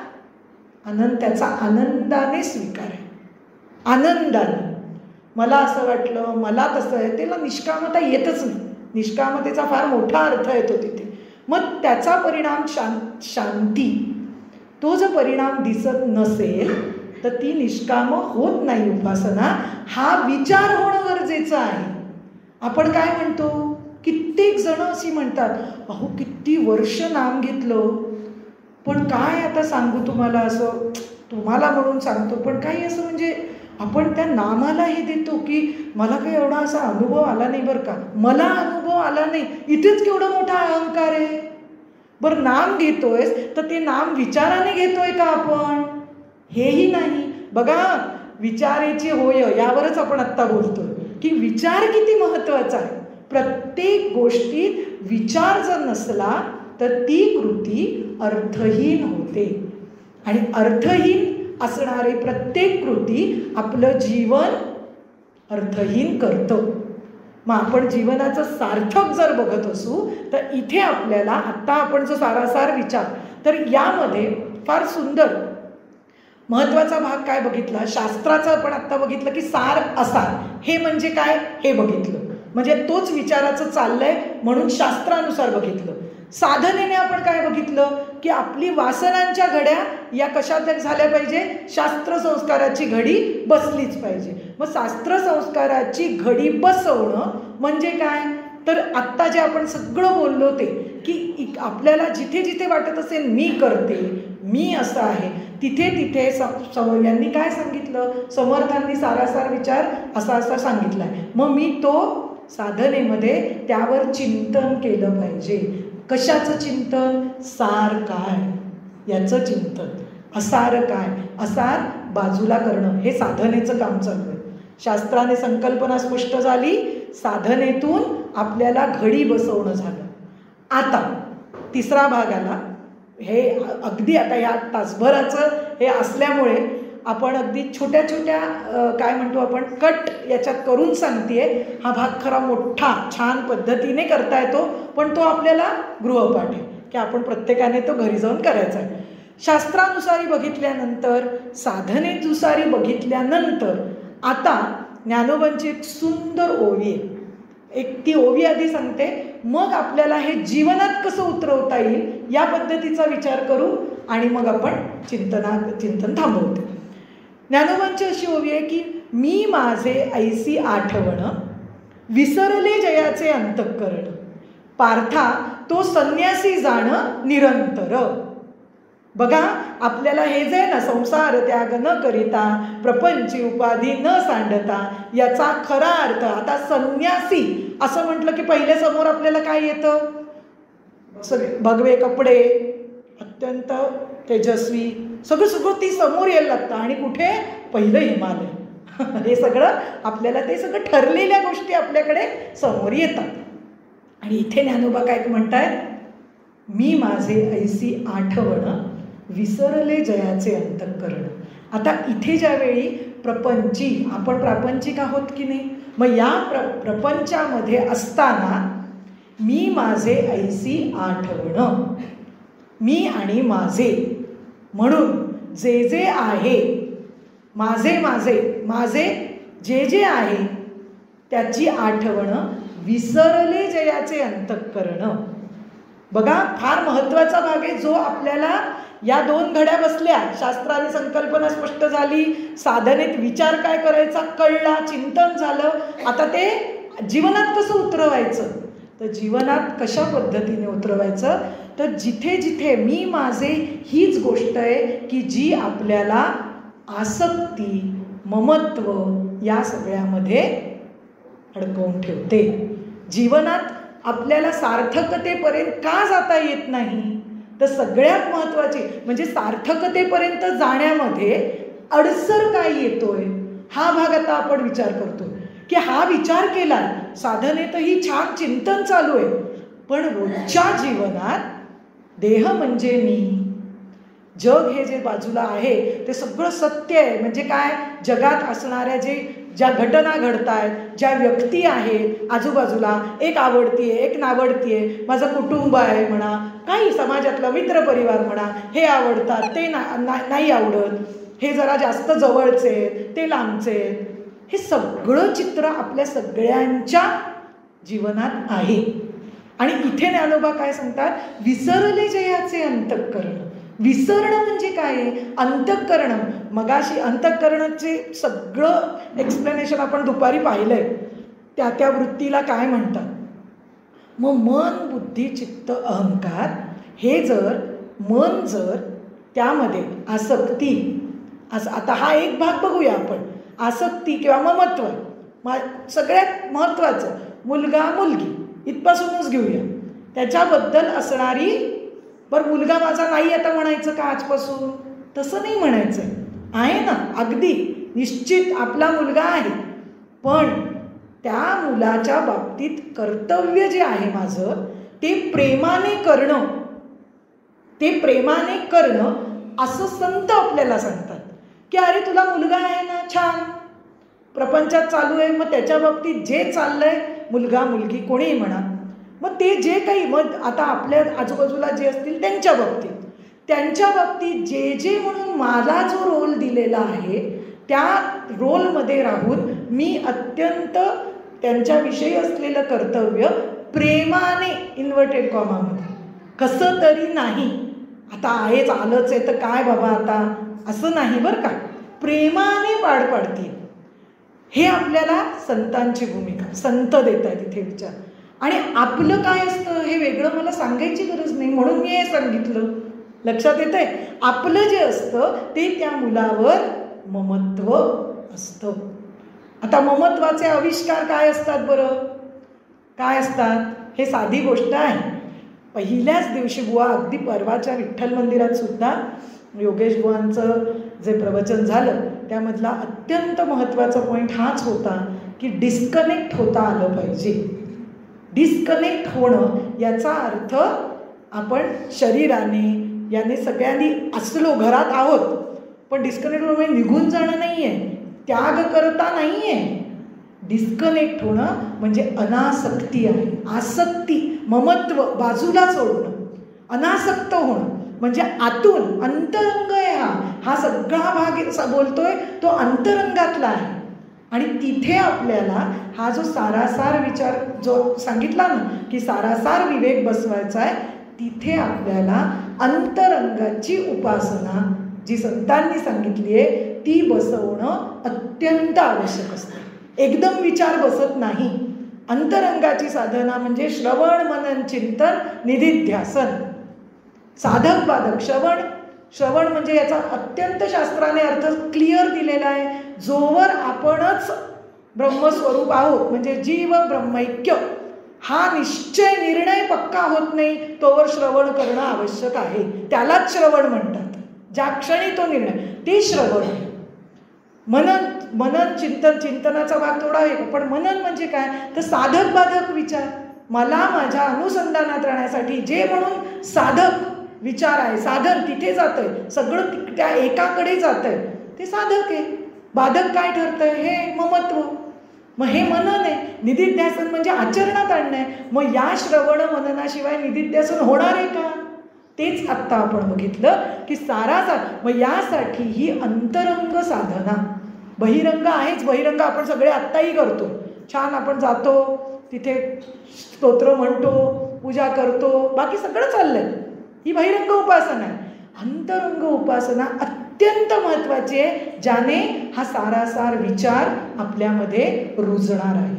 त्याचा आनंदाने स्वीकार आहे. आनंदाने. मला असं वाटलं, मला तसं आहे, त्याला निष्कामता येतच नाही. निष्कामतेचा फार मोठा अर्थ येतो तिथे. मग त्याचा परिणाम शांती. तो जर परिणाम दिसत नसेल तर ती निष्काम होत नाही उपासना. हा विचार होणं गरजेचं आहे. आपण काय म्हणतो, कित्येक जण अशी म्हणतात, अहो किती वर्ष नाम घेतलं, पण काय आता सांगू तुम्हाला, असं तुम्हाला म्हणून सांगतो, पण काही असं म्हणजे आपण त्या नामाला हे देतो की मला काही एवढा असा अनुभव आला नाही बरं का, मला अनुभव आला नाही, इथेच केवढा मोठा अहंकार आहे. बरं नाम घेतोयस तर ते नाम विचाराने घेतोय का आपण, हेही नाही. बघा, विचाराची होय यावरच आपण आत्ता बोलतोय की विचार किती महत्वाचा आहे. प्रत्येक गोष्टीत विचार जर नसला तर ती कृती अर्थहीन होते. आणि अर्थहीन असणारी प्रत्येक कृती आपलं जीवन अर्थहीन करतं. मग आपण जीवनाचं सार्थक जर बघत असू तर इथे आपल्याला आत्ता आपण जो सारासार विचार, तर यामध्ये फार सुंदर महत्वाचा भाग काय बघितला, शास्त्राचं आपण आत्ता बघितलं की सार असार हे म्हणजे काय हे बघितलं, म्हणजे तोच विचाराचं चाललंय म्हणून शास्त्रानुसार बघितलं. साधनेने आपण काय बघितलं की आपली वासनांच्या घड्या या कशा झाल्या पाहिजे, शास्त्र संस्काराची घडी बसलीच पाहिजे. मग शास्त्र संस्काराची घडी बसवणं म्हणजे काय, तर आत्ता जे आपण सगळं बोललो ते की आपल्याला जिथे जिथे वाटत असेल मी करते, मी असं आहे, तिथे तिथे यांनी काय सांगितलं, समर्थांनी सारासार विचार असा असा सांगितला आहे. मग मी तो साधनेमध्ये त्यावर चिंतन केलं पाहिजे. कशाचं चिंतन, सार काय याचं चिंतन, असार काय, असार बाजूला करणं, हे साधनेचं काम चालू आहे. शास्त्राने संकल्पना स्पष्ट झाली, साधनेतून आपल्याला घडी बसवणं झालं. आता तिसरा भाग आला. हे अगदी आता या तासभराचं हे असल्यामुळे आपण अगदी छोट्या छोट्या काय म्हणतो आपण कट याच्यात करून सांगतेय. हा भाग खरा मोठा छान पद्धतीने करता येतो, पण तो आपल्याला गृहपाठ आहे की आपण प्रत्येकाने तो घरी जाऊन करायचा आहे. शास्त्रानुसारी बघितल्यानंतर, साधनेनुसारी बघितल्यानंतर आता ज्ञानोबांची एक सुंदर ओवी आहे. एक ती ओवी आधी सांगते, मग आपल्याला हे जीवनात कसं उतरवता येईल या पद्धतीचा विचार करू आणि मग आपण चिंतन थांबवते. ज्ञानोबांची अशी ओवी आहे की मी माझे ऐसी आठवण, विसरले जयाचे अंतःकरण, पार्था तो संन्यासी जाणं निरंतर. बघा, आपल्याला हे जे ना, संसार त्याग न करिता, प्रपंची उपाधी न सांडता, याचा खरा अर्थ आता संन्यासी असं म्हटलं की पहिले समोर आपल्याला काय येतं, सगळे भगवे कपडे, अत्यंत तेजस्वी, सगळं ती समोर यायला लागतं. आणि कुठे, पहिलं हिमालय. हे सगळं आपल्याला, ते सगळं ठरलेल्या गोष्टी आपल्याकडे समोर येतात. आणि इथे ज्ञानोबा काय म्हणतायत, मी माझे ऐसी आठवण, विसरले जयाचे अंतःकरण. आता इथे ज्यावेळी प्रपंची, आपण प्रापंचिक आहोत की नाही, मग या प्रपंचामध्ये असताना मी माझे ऐसी आठवण, मी आणि माझे म्हणून जे जे आहे, माझे माझे माझे जे जे आहे त्याची आठवण, विसरले जयाचे अंतःकरण. बघा, फार महत्वाचा भाग आहे जो आपल्याला या दोन घड्या बसल्या, शास्त्राने संकल्पना स्पष्ट झाली, साधनेत विचार काय करायचा कळला, चिंतन झालं. आता ते जीवनात कसं उतरवायचं, तर जीवनात कशा पद्धतीने उतरवायचं, तर जिथे जिथे मी माझे हीच गोष्ट आहे की जी आपल्याला आसक्ती, ममत्व या सगळ्यामध्ये अडकवून ठेवते. जीवनात आपल्याला सार्थकतेपर्यंत का जाता येत नाही, तर सगळ्यात महत्त्वाची म्हणजे सार्थकतेपर्यंत जाण्यामध्ये अडसर काय येतोय हा भाग आता आपण विचार करतोय की हा विचार केला साधनेतही छान चिंतन चालू आहे, पण रोजच्या जीवनात देह म्हणजे मी, जग हे जे बाजूला आहे ते सगळं सत्य आहे. म्हणजे काय, जगात असणाऱ्या ज्या घटना घडत आहेत, ज्या व्यक्ती आहेत आजूबाजूला, एक आवडतीये एक नावडतीये, माझं कुटुंब आहे म्हणा, काही समाजातला मित्रपरिवार म्हणा, हे आवडतात ते नाही आवडत, हे जरा जास्त जवळचे ते लांबचे, हे सगळं चित्र आपल्या सगळ्यांच्या जीवनात आहे. आणि इथे ज्ञानोबा काय सांगतात, विसरले जयाचे अंतःकरण. विसरणं म्हणजे काय, अंतःकरण. मगाशी अंतःकरणाचे सगळं एक्सप्लेनेशन आपण दुपारी पाहिलंय, त्या वृत्तीला काय म्हणतात. मग मन बुद्धी चित्त अहंकार हे मन जर त्यामध्ये आसक्ती, आता हा एक भाग बघूया आपण, आसक्ती किंवा ममत्व, सगळ्यात महत्त्वाचं मुलगा मुलगी इथपासूनच घेऊया, त्याच्याबद्दल असणारी, बरं मुलगा माझा नाही आता म्हणायचं का आजपासून, तसं नाही म्हणायचं आहे ना, अगदी निश्चित आपला मुलगा आहे, पण त्या मुलाच्या बाबतीत कर्तव्य जे आहे माझं ते प्रेमाने करणं असं संत आपल्याला सांगतात की अरे तुला मुलगा आहे ना, छान प्रपंचात चालू आहे, मग त्याच्या बाबतीत जे चाललंय, मुलगा मुलगी कोणीही म्हणा, मग ते जे काही, मग आता आपल्या आजूबाजूला जे असतील त्यांच्या बाबतीत जे म्हणून मला जो रोल दिलेला आहे त्या रोलमध्ये राहून मी अत्यंत त्यांच्याविषयी असलेलं कर्तव्य प्रेमाने, इन्व्हर्टेड कॉमामध्ये, कसं तरी नाही, आता आहेच आलंच आहे तर काय बाबा आता, असं नाही बरं का, प्रेमाने पाड पाडते. हे आपल्याला संतांची भूमिका, संत देत आहेत इथे विचार. आणि आपलं काय असतं हे वेगळं मला सांगायची गरज नाही, म्हणून मी हे सांगितलं. लक्षात येतंय, आपलं जे असतं ते त्या मुलावर ममत्व असतं. आता ममत्वाचे आविष्कार काय असतात बरं, काय असतात, हे साधी गोष्ट आहे. पहिल्याच दिवशी बुवा, अगदी परवाच्या विठ्ठल मंदिरात सुद्धा योगेश बुवांचं जे प्रवचन झालं त्यामधला अत्यंत महत्त्वाचा पॉईंट हाच होता की डिस्कनेक्ट होता आलं पाहिजे. डिस्कनेक्ट होणं याचा अर्थ आपण शरीराने याने सगळ्यांनी असलो, घरात आहोत, पण डिस्कनेक्ट होणं म्हणजे निघून जाणं नाही आहे, त्याग करता नाही आहे. डिस्कनेक्ट होणं म्हणजे अनासक्ती आहे. आसक्ती, ममत्व बाजूला सोडणं, अनासक्त होणं म्हणजे आतून अंतरंग आहे. हा सगळा भाग बोलतोय तो अंतरंगातला आहे. आणि तिथे आपल्याला हा जो सारासार विचार जो सांगितला ना की सारासार विवेक बसवायचा आहे, तिथे आपल्याला अंतरंगाची उपासना जी संतांनी सांगितली आहे ती बसवणं अत्यंत आवश्यक असतं. एकदम विचार बसत नाही. अंतरंगाची साधना म्हणजे श्रवण मनन चिंतन निधिध्यासन, साधक बाधक. श्रवण म्हणजे याचा अत्यंत शास्त्राने अर्थ क्लिअर दिलेला आहे. जोवर आपणच ब्रह्मस्वरूप आहोत म्हणजे जीव ब्रह्मैक्य हा निर्णय पक्का होत नाही तोवर श्रवण करणं आवश्यक आहे. त्यालाच श्रवण म्हणतात. ज्या क्षणी तो निर्णय, ते श्रवण. मनन चिंतनाचा भाग थोडा आहे, पण मनन म्हणजे काय तर साधक बाधक विचार. मला माझ्या अनुसंधानात राहण्यासाठी जे म्हणून साधक विचार आहे, साधन तिथे जातंय, सगळं त्या एकाकडे जातंय, ते साधक आहे. बाधक काय ठरतंय, हे ममत्व. मग हे मनन आहे. निधिध्यासन म्हणजे आचरणात आणणं आहे. मग या श्रवण मननाशिवाय निधिध्यासन होणार आहे का? तेच आत्ता आपण बघितलं की सारासार. मग यासाठी ही अंतरंग साधना. बहिरंग आहेच, बहिरंग आपण सगळे आत्ताही करतो. छान आपण जातो तिथे स्तोत्र म्हणतो, पूजा करतो, बाकी सगळं चाललंय. ही बहिरंग उपासना आहे. अंतरंग उपासना अत्यंत महत्त्वाची आहे, ज्याने हा सारासार विचार आपल्यामध्ये रुजणार आहे.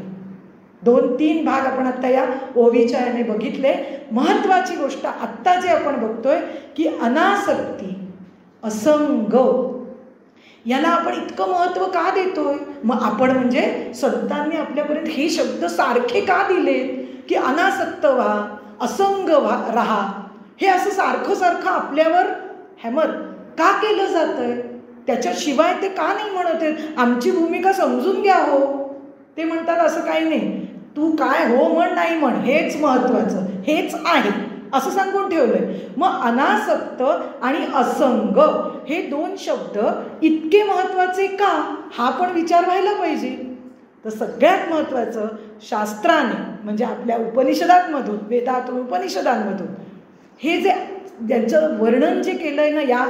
2-3 भाग आपण आत्ता या ओवीच्या याने बघितले. महत्त्वाची गोष्ट आत्ता जे आपण बघतोय की अनासक्ती, असंग, याला आपण इतकं महत्त्व का देतोय? मग आपण म्हणजे संतांनी आपल्यापर्यंत हे शब्द सारखे का दिलेत की अनासक्त व्हा, असंग राहा. हे असं सारखं सारखं आपल्यावर हॅमर का केलं जातंय? त्याच्याशिवाय ते का नाही म्हणत आहेत? आमची भूमिका समजून घ्या हो. ते म्हणतात असं काही नाही, तू काय हो म्हण नाही म्हण हेच महत्वाचं, हेच आहे असं सांगून ठेवलंय. मग अनासक्त आणि असंग हे 2 शब्द इतके महत्वाचे का, हा पण विचार व्हायला पाहिजे. तर सगळ्यात महत्वाचं शास्त्राने म्हणजे आपल्या उपनिषदांमधून, वेदातून, उपनिषदांमधून हे जे ज्यांचं वर्णन जे केलंय ना, या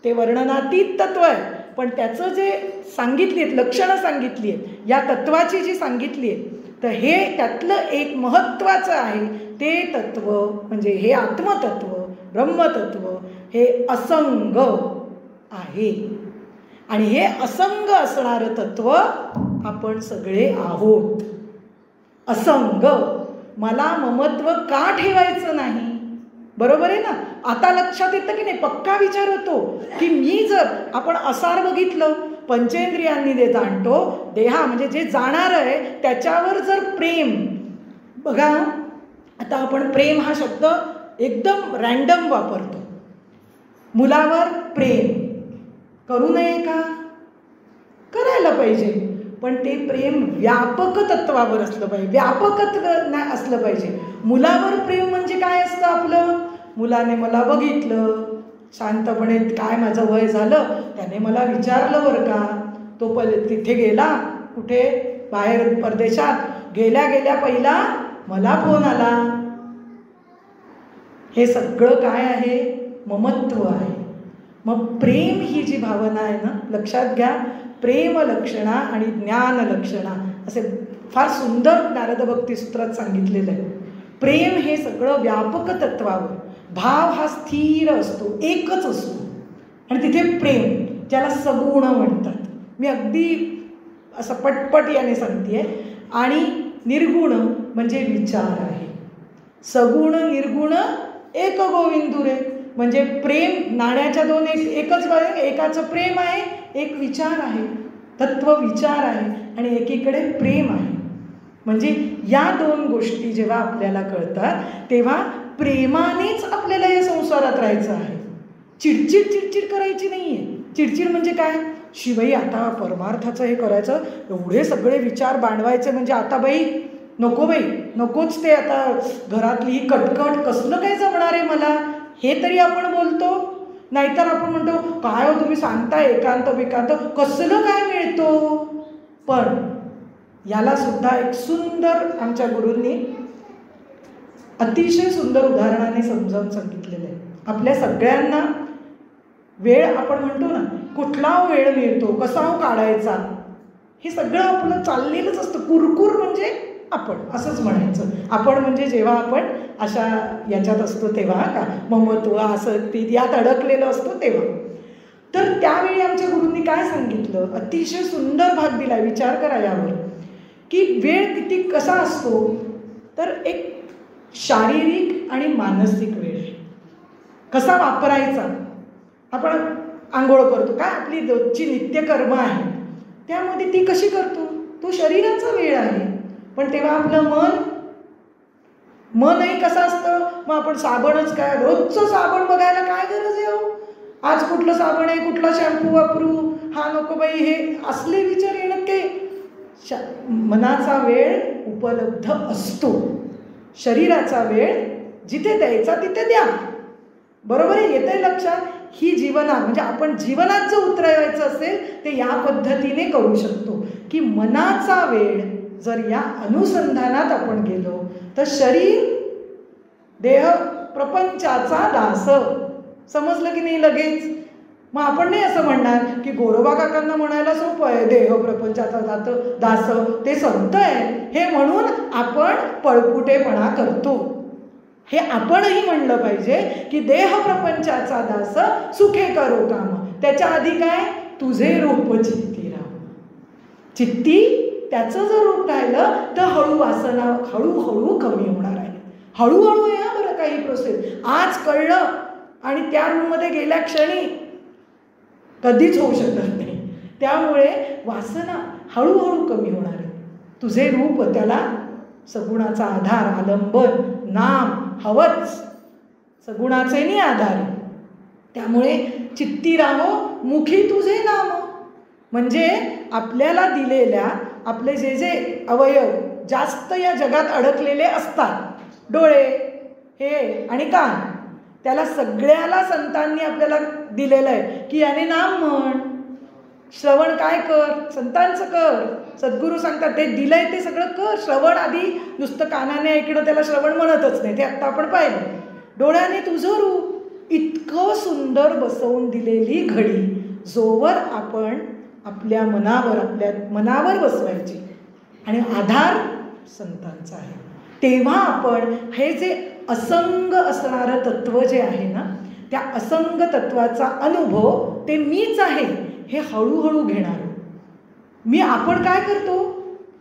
ते वर्णनातीत तत्व आहे, पण त्याचं जे सांगितली आहेत, लक्षणं सांगितली आहेत, या तत्वाची जी सांगितली आहेत, तर हे त्यातलं एक महत्त्वाचं आहे ते तत्व म्हणजे हे आत्मतत्व, ब्रह्मतत्व हे असंग आहे. आणि हे असंग असणारं तत्व आपण सगळे आहोत. असंग, मला ममत्व का ठेवायचं नाही? बरोबर आहे ना? आता लक्षात येतं की नाही? पक्का विचार होतो की मी जर आपण असार बघितलं, पंचेंद्रियांनी जे जाणतो, देहा म्हणजे जे जाणार आहे त्याच्यावर जर प्रेम, बघा आता आपण प्रेम हा शब्द एकदम रॅन्डम वापरतो. मुलावर प्रेम करू नये का? करायला पाहिजे, पण ते प्रेम व्यापक तत्वावर असलं पाहिजे, व्यापकत्व नाही असलं पाहिजे. मुलावर प्रेम म्हणजे काय असतं आपलं? मुलाने मला बघितलं शांतपणे, काय माझं वय झालं, त्याने मला विचारलं बरं का, तो तिथे गेला कुठे बाहेर परदेशात, गेल्या गेल्या पहिला मला फोन आला. हे सगळं काय आहे? ममत्व आहे. मग प्रेम ही जी भावना आहे ना, लक्षात घ्या, प्रेम लक्षणा आणि ज्ञान लक्षणा असे फार सुंदर नारद भक्ती सूत्रात सांगितलेलं आहे. प्रेम हे सगळं व्यापक तत्वावर, भाव हा स्थिर असतो, एकच असतो, आणि तिथे प्रेम ज्याला सगुण म्हणतात. मी अगदी असं पटपट याने सांगतेय. आणि निर्गुण म्हणजे विचार आहे. सगुण निर्गुण एक गोविंदुरे म्हणजे प्रेम, नाण्याच्या 2 एकच बाजू, एकाचं प्रेम आहे, एक विचार आहे, तत्व विचार आहे, आणि एकीकडे प्रेम आहे. म्हणजे या 2 गोष्टी जेव्हा आपल्याला कळतात तेव्हा प्रेमानेच आपल्याला या संसारात राहायचं आहे. चिडचिड चिडचिड करायची नाही आहे. चिडचिड म्हणजे काय? शिवाई आता परमार्थाचं हे करायचं, एवढे सगळे विचार बांधवायचे म्हणजे आता बाई नको, बाई नकोच, ते आता घरातली ही कटकट कसलं काय जमणार आहे मला, हे तरी आपण बोलतो. नाहीतर आपण म्हणतो काय हो तुम्ही सांगता एकांत विकांत, कसलं काय मिळतो. पण याला सुद्धा एक सुंदर आमच्या गुरूंनी अतिशय सुंदर उदाहरणाने समजावून सांगितलेलं आहे. आपल्या सगळ्यांना वेळ आपण म्हणतो ना, कुठला वेळ मिळतो, कसा काढायचा, हे सगळं आपलं चाललेलंच असतं. कुरकुर म्हणजे आपण असंच म्हणायचं. आपण म्हणजे जेव्हा आपण अशा याच्यात असतो तेव्हा, का ममत्व आसक्ती यात अडकलेलं असतो तेव्हा. तर त्यावेळी आमच्या गुरूंनी काय सांगितलं, अतिशय सुंदर भाग दिला. विचार करा यावर की वेळ किती कसा असतो. तर एक शारीरिक आणि मानसिक वेळ आहे. कसा वापरायचा? आपण आंघोळ करतो, काय आपली रोजची नित्यकर्म आहे, त्यामध्ये ती कशी करतो, तो शरीराचा वेळ आहे. पण तेव्हा आपलं मनही कसं असतं. मग आपण साबणच काय, रोजचं साबण बघायला काय गरज आहे हो, आज कुठलं साबण आहे, कुठला शॅम्पू वापरू, हा नको बाई, हे असले विचार येणं काही. मनाचा वेळ उपलब्ध असतो, शरीराचा वेळ जिथे द्यायचा तिथे द्या. बरोबर आहे? येतंय लक्षात? ही जीवनात म्हणजे आपण जीवनात जर उतरवायचं असेल ते या पद्धतीने करू शकतो की मनाचा वेळ जर या अनुसंधानात आपण गेलो तर शरीर देह प्रपंचाचा दास. समजलं की नाही लगेच? मग आपण नाही असं म्हणणार की गोरोबा काकांना म्हणायला सोपं आहे देह प्रपंचाचा दास, ते संत आहे हे म्हणून आपण पळपुटेपणा करतो. हे आपणही म्हणलं पाहिजे की देह प्रपंचाचा दास सुखे करो काम. त्याच्या आधी काय? तुझे रूप चित्ती राव. चित्ती त्याचं जर रूप राहिलं तर हळू वासना हळूहळू कमी होणार आहे. हळूहळू या बरं काही प्रोसेस. आज कळलं आणि त्या रूममध्ये गेल्या क्षणी कधीच होऊ शकत नाही. त्यामुळे वासना हळूहळू कमी होणार आहे. तुझे रूप, त्याला सगुणाचा आधार, आलंबन, नाम हवंच. सगुणाचे नि आधारी. त्यामुळे चित्ती राहो मुखी तुझे नाम. म्हणजे आपल्याला दिलेल्या आपले जे जे अवयव जास्त या जगात अडकलेले असतात, डोळे हे आणि कान, त्याला सगळ्याला संतांनी आपल्याला दिलेलं आहे की याने नाम म्हण, श्रवण काय कर, संतांचं कर. सद्गुरू सांगतात ते दिलंय ते सगळं कर. श्रवण आधी नुसतं कानाने ऐकणं त्याला श्रवण म्हणतच नाही, ते आत्ता आपण पाहिलं. डोळ्याने तुझं रूप इतकं सुंदर बसवून दिलेली घडी जोवर आपण आपल्या मनावर बसवायची आणि आधार संतांचा आहे, तेव्हा आपण हे जे असंग असणारं तत्व जे आहे ना, त्या असंग तत्वाचा अनुभव ते मीच आहे हे हळूहळू घेणार. आपण काय करतो,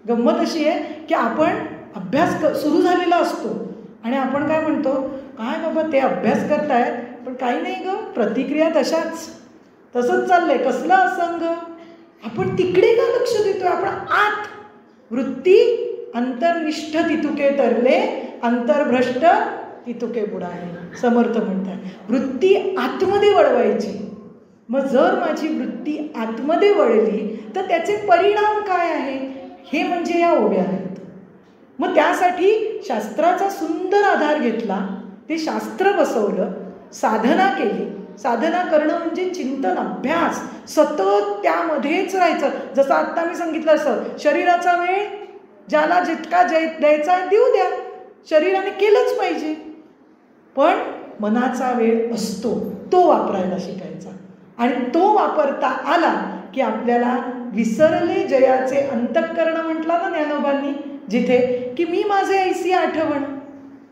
गंमत अशी आहे की आपण अभ्यास सुरू झालेला असतो आणि आपण काय म्हणतो, काय बाबा ते अभ्यास करतायत पण काही नाही ग, प्रतिक्रिया तसंच चाललंय, कसला असंग. आपण तिकडे का लक्ष देतोय, आपण आत वृत्ती अंतर्निष्ठ तितुके तरले अंतर्भ्रष्ट तितुके बुडाले. समर्थ म्हणतात वृत्ती आतमध्ये वळवायची. मग जर माझी वृत्ती आतमध्ये वळली तर त्याचे परिणाम काय आहेत हे म्हणजे या ओव्या आहेत. मग त्यासाठी शास्त्राचा सुंदर आधार घेतला, ते शास्त्र बसवलं, साधना केली. साधना करणं म्हणजे चिंतन, अभ्यास, सतत त्यामध्येच राहायचं. जसं आत्ता मी सांगितलं असं, शरीराचा वेळ ज्याला जितका द्यायचा देऊ द्या, शरीराने केलंच पाहिजे, पण मनाचा वेळ असतो तो वापरायला शिकायचा. आणि तो वापरता आला की आपल्याला विसरले जयाचे अंतःकरण म्हटला ना ज्ञानोबांनी, जिथे की मी माझे ऐसी आठवण,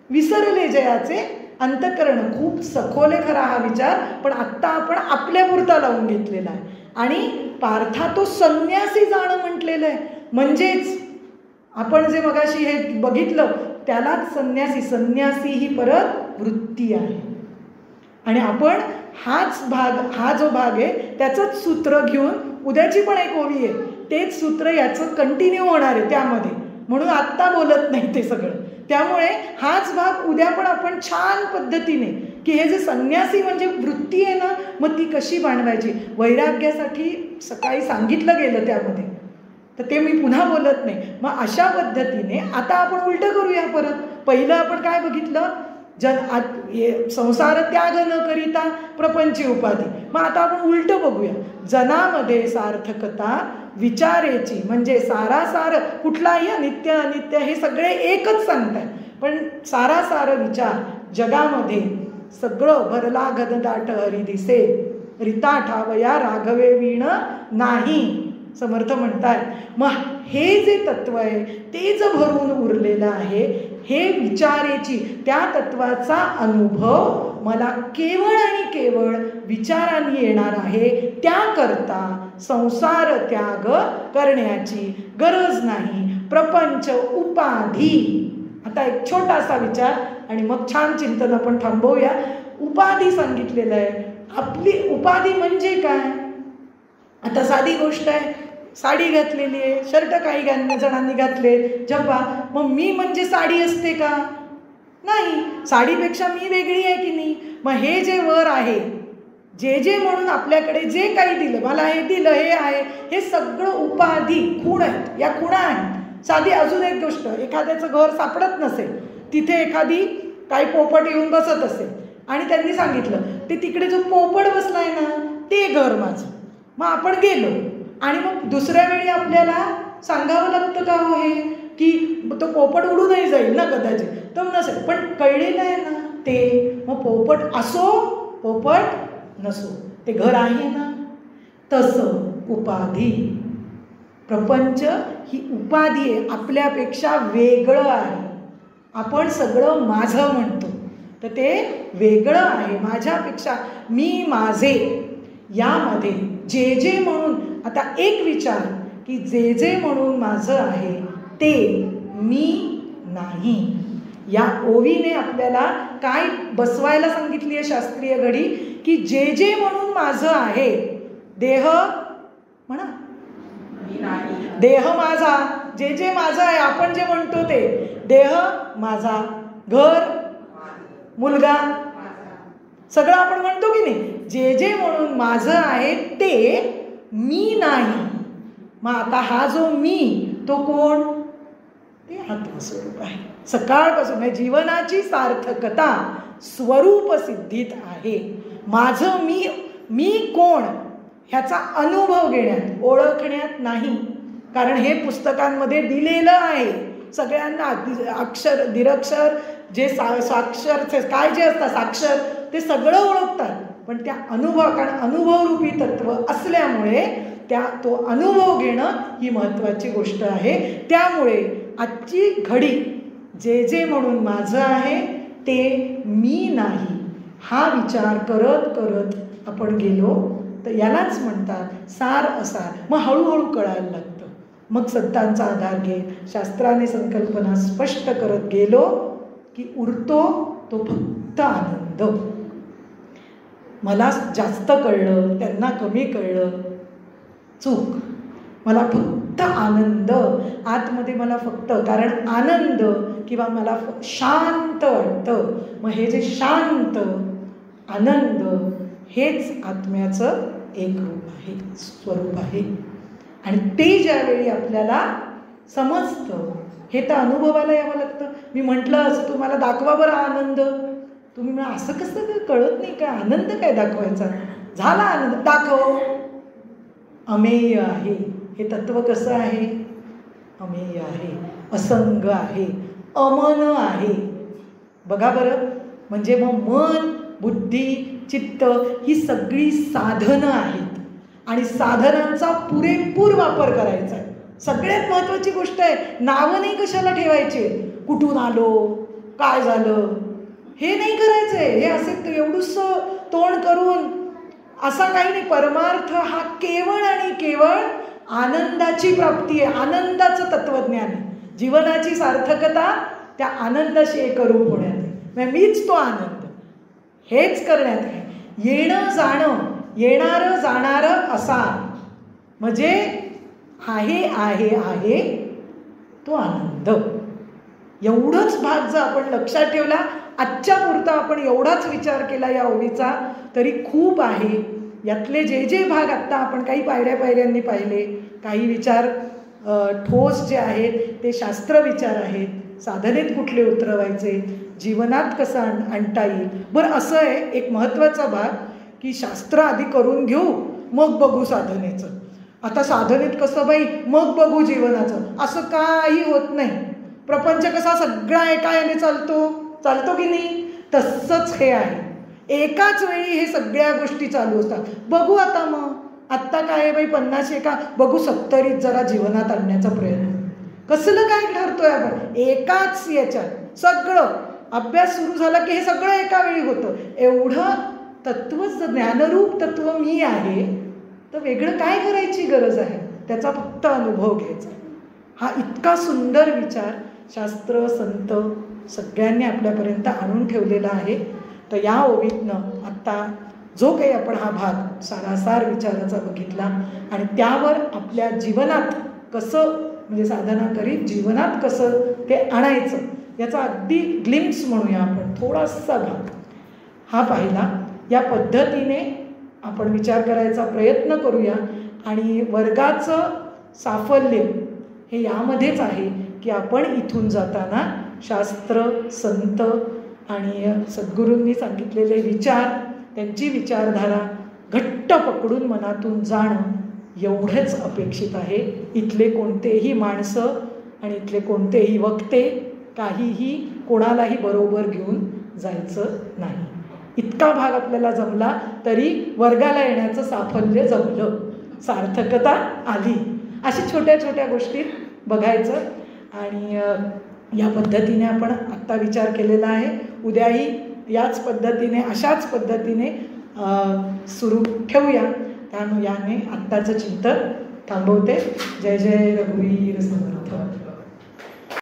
विसरले जयाचे अंतःकरण. खूप सखोल आहे खरा हा विचार, पण आत्ता आपण आपल्यापुरता लावून घेतलेला आहे. आणि पार्था तो संन्यासी जाणं म्हटलेलं आहे. म्हणजेच आपण जे मगाशी हे बघितलं त्यालाच संन्यासी ही परत वृत्ती आहे. आणि आपण हा जो भाग आहे त्याचंच सूत्र घेऊन उद्याची पण एक ओवी आहे, तेच सूत्र याचं कंटिन्यू होणार आहे त्यामध्ये, म्हणून आत्ता बोलत नाही ते सगळं. त्यामुळे हाच भाग उद्या पण आपण छान पद्धतीने की हे जे संन्यासी म्हणजे वृत्ती आहे ना, मग ती कशी बांधवायची. वैराग्यासाठी सकाळी सांगितलं गेलं त्यामध्ये, तर ते मी पुन्हा बोलत नाही. मग अशा पद्धतीने आता आपण उलटं करूया परत. पहिलं आपण काय बघितलं, संसार त्याग न करिता प्रपंची उपाधी. मग आता आपण उलटं बघूया. जनामध्ये सार्थकता विचारेची, म्हणजे सारासार कुठलाही नित्य अनित्य हे सगळे एकच सांगतात, पण सारासार विचार जगामध्ये सगळं भरला घनदाट हरी दिसे, रिता ठावया राघवे वीण नाही, समर्थ म्हणतात. मग हे जे तत्व आहे ते जे भरून उरलेलं आहे, हे विचारेची, त्या तत्वाचा अनुभव मला केवळ आणि केवळ विचाराने येणार आहे. त्याकरता संसार त्याग करण्याची गरज नाही. प्रपंच उपाधी. आता एक छोटासा विचार आणि मग छान चिंतन आपण थांबवूया. उपाधी सांगितलेलं आहे. आपली उपाधी म्हणजे काय. आता साधी गोष्ट आहे, साडी घातलेली आहे, शर्ट काही जणांनी घातले, जब्बा, मग मी म्हणजे साडी असते का. नाही, साडीपेक्षा मी वेगळी आहे की नाही. मग हे जे वर आहे, जे म्हणून आपल्याकडे जे काही दिलं, मला हे दिलं, हे आहे, हे सगळं उपाधी, खूण आहेत. या खुणा आहेत. साधी अजून एक गोष्ट, एखाद्याचं घर सापडत नसेल, तिथे एखादी काही पोपट येऊन बसत असेल आणि त्यांनी सांगितलं ते तिकडे जो पोपट बसलाय ना ते घर माझं. मग आपण गेलो आणि मग दुसऱ्या वेळी आपल्याला सांगावं लागतं का हो हे, की तो पोपट उडूनही जाईल ना कदाचित, तर नसेल, पण कळलेलं आहे ना ते. मग पोपट असो पोपट नसो, ते घर आहे ना. तसं उपाधी, प्रपंच ही उपाधी आहे, आपल्यापेक्षा वेगळं आहे. आपण सगळं माझं म्हणतो, तर ते वेगळं आहे माझ्यापेक्षा. मी माझे यामध्ये जे म्हणून, आता एक विचार की जे म्हणून माझं आहे ते मी नाही. या ओवीने आपल्याला काय बसवायला सांगितली आहे शास्त्रीय घडी, की जे म्हणून माझं आहे, देह म्हणा, देह माझा, जे माझं आहे, आपण जे म्हणतो ते, देह माझा, घर, मुलगा, सगळं आपण म्हणतो की नाही, जे जे म्हणून माझं आहे ते मी नाही. मग आता हा जो मी तो कोण? ते आत्मस्वरूप आहे. सकाळपासून म्हणजे जीवनाची सार्थकता स्वरूप सिद्धीत आहे. माझं मी कोण ह्याचा अनुभव घेण्यात, ओळखण्यात नाही. कारण हे पुस्तकांमध्ये दिलेलं आहे सगळ्यांना. अक्षर निरक्षर जे साक्षर काय जे असतात साक्षर ते सगळं ओळखतात. पण त्या कारण अनुभवरूपी तत्व असल्यामुळे तो अनुभव घेणं ही महत्त्वाची गोष्ट आहे. त्यामुळे आजची घडी जे जे म्हणून माझं आहे ते मी नाही हा विचार करत करत आपण गेलो तर यालाच म्हणतात सार असार. मग हळूहळू कळायला लागतं. मग संतांचा आधार घे, शास्त्राने संकल्पना स्पष्ट करत गेलो की उरतो तो फक्त आनंद. मला जास्त कळलं, त्यांना कमी कळलं, चूक. मला फक्त आनंद आतमध्ये, मला फक्त कारण आनंद किंवा मला शांत वाटतं. मग हे जे शांत आनंद हेच आत्म्याचं एक रूप आहे, स्वरूप आहे. आणि ते ज्यावेळी आपल्याला समजतं, हे तर अनुभवाला यावं लागतं. मी म्हटलं असं तुम्हाला दाखवा बरं आनंद, तुम्ही मला असं कसं कळत नाही का, आनंद काय दाखवायचा, झाला आनंद दाखव. अमेय आहे हे तत्व. कसं आहे? अमेय आहे, असंग आहे, अमन आहे. बघा बरं, म्हणजे मग मन बुद्धी चित्त ही सगळी साधनं आहेत आणि साधनांचा पुरेपूर वापर करायचा आहे. सगळ्यात महत्त्वाची गोष्ट आहे. नावं नाही कशाला ठेवायचे, कुठून आलो, काय झालं, हे नाही करायचं आहे. हे असे एवढंसं तोंड करून असा काही नाही. परमार्थ हा केवळ आणि केवळ आनंदाची प्राप्ती आहे, आनंदाचं तत्वज्ञान आहे. जीवनाची सार्थकता त्या आनंदाशी एकरूप होण्यात आहे. म्हणजे मीच तो आनंद, हेच करण्यात आहे. येणं जाणं, येणारं जाणारं असा, म्हणजे आहे आहे आहे तो आनंद. एवढंच भाग जर आपण लक्षात ठेवला, आजच्या पुरता आपण एवढाच विचार केला या ओळीचा तरी खूप आहे. यातले जे जे भाग आत्ता आपण काही पायऱ्यांनी पाहिले, काही विचार ठोस जे आहेत ते शास्त्र विचार आहेत. साधनेत कुठले उतरवायचे, जीवनात कसं आणता येईल. बरं, असं आहे एक महत्त्वाचा भाग की शास्त्र आधी करून घेऊ मग बघू साधनेचं. आता साधनेत कसं बाई मग बघू जीवनाचं, असं काही होत नाही. प्रपंच कसा सगळा एका याने चालतो की नाही, तसंच हे आहे. एकाच वेळी हे सगळ्या गोष्टी चालू असतात. बघू आता, मग आत्ता काय आहे बाई 50 एका बघू 70 जरा जीवनात आणण्याचा प्रयत्न. कसलं काय ठरतोय आपण, एकाच याच्यात सगळं. अभ्यास सुरू झाला की हे सगळं एका वेळी होतं. एवढं तत्वच ज्ञानरूप तत्व मी आहे तर वेगळं काय करायची गरज आहे, त्याचा फक्त अनुभव घ्यायचा. हा इतका सुंदर विचार शास्त्र संत सगळ्यांनी आपल्यापर्यंत आणून ठेवलेला आहे. तर या ओवीतनं आत्ता जो काही आपण हा भाग सारासार विचाराचा बघितला आणि त्यावर आपल्या जीवनात कसं म्हणजे साधना करीत जीवनात कसं ते आणायचं याचा अगदी ग्लिम्स म्हणूया आपण, थोडासा भाग हा पाहिला. या पद्धतीने आपण विचार करायचा प्रयत्न करूया. आणि वर्गाचं साफल्य हे यामध्येच आहे की आपण इथून जाताना शास्त्र संत आणि सद्गुरूंनी सांगितलेले विचार, त्यांची विचारधारा घट्ट पकडून मनातून जाणं एवढंच अपेक्षित आहे. इथले कोणतेही माणसं आणि इथले कोणतेही वक्ते काहीही कोणालाही बरोबर घेऊन जायचं नाही. इतका भाग आपल्याला जमला तरी वर्गाला येण्याचं साफल्य जमलं, सार्थकता आली. अशी छोट्या छोट्या गोष्टीत बघायचं. आणि या पद्धतीने आपण आत्ता विचार केलेला आहे. उद्याही याच पद्धतीने अशाच पद्धतीने सुरू ठेवूया. त्यामुळे याने आत्ताचं चिंतन थांबवते. जय जय रघुवीर समर्थ.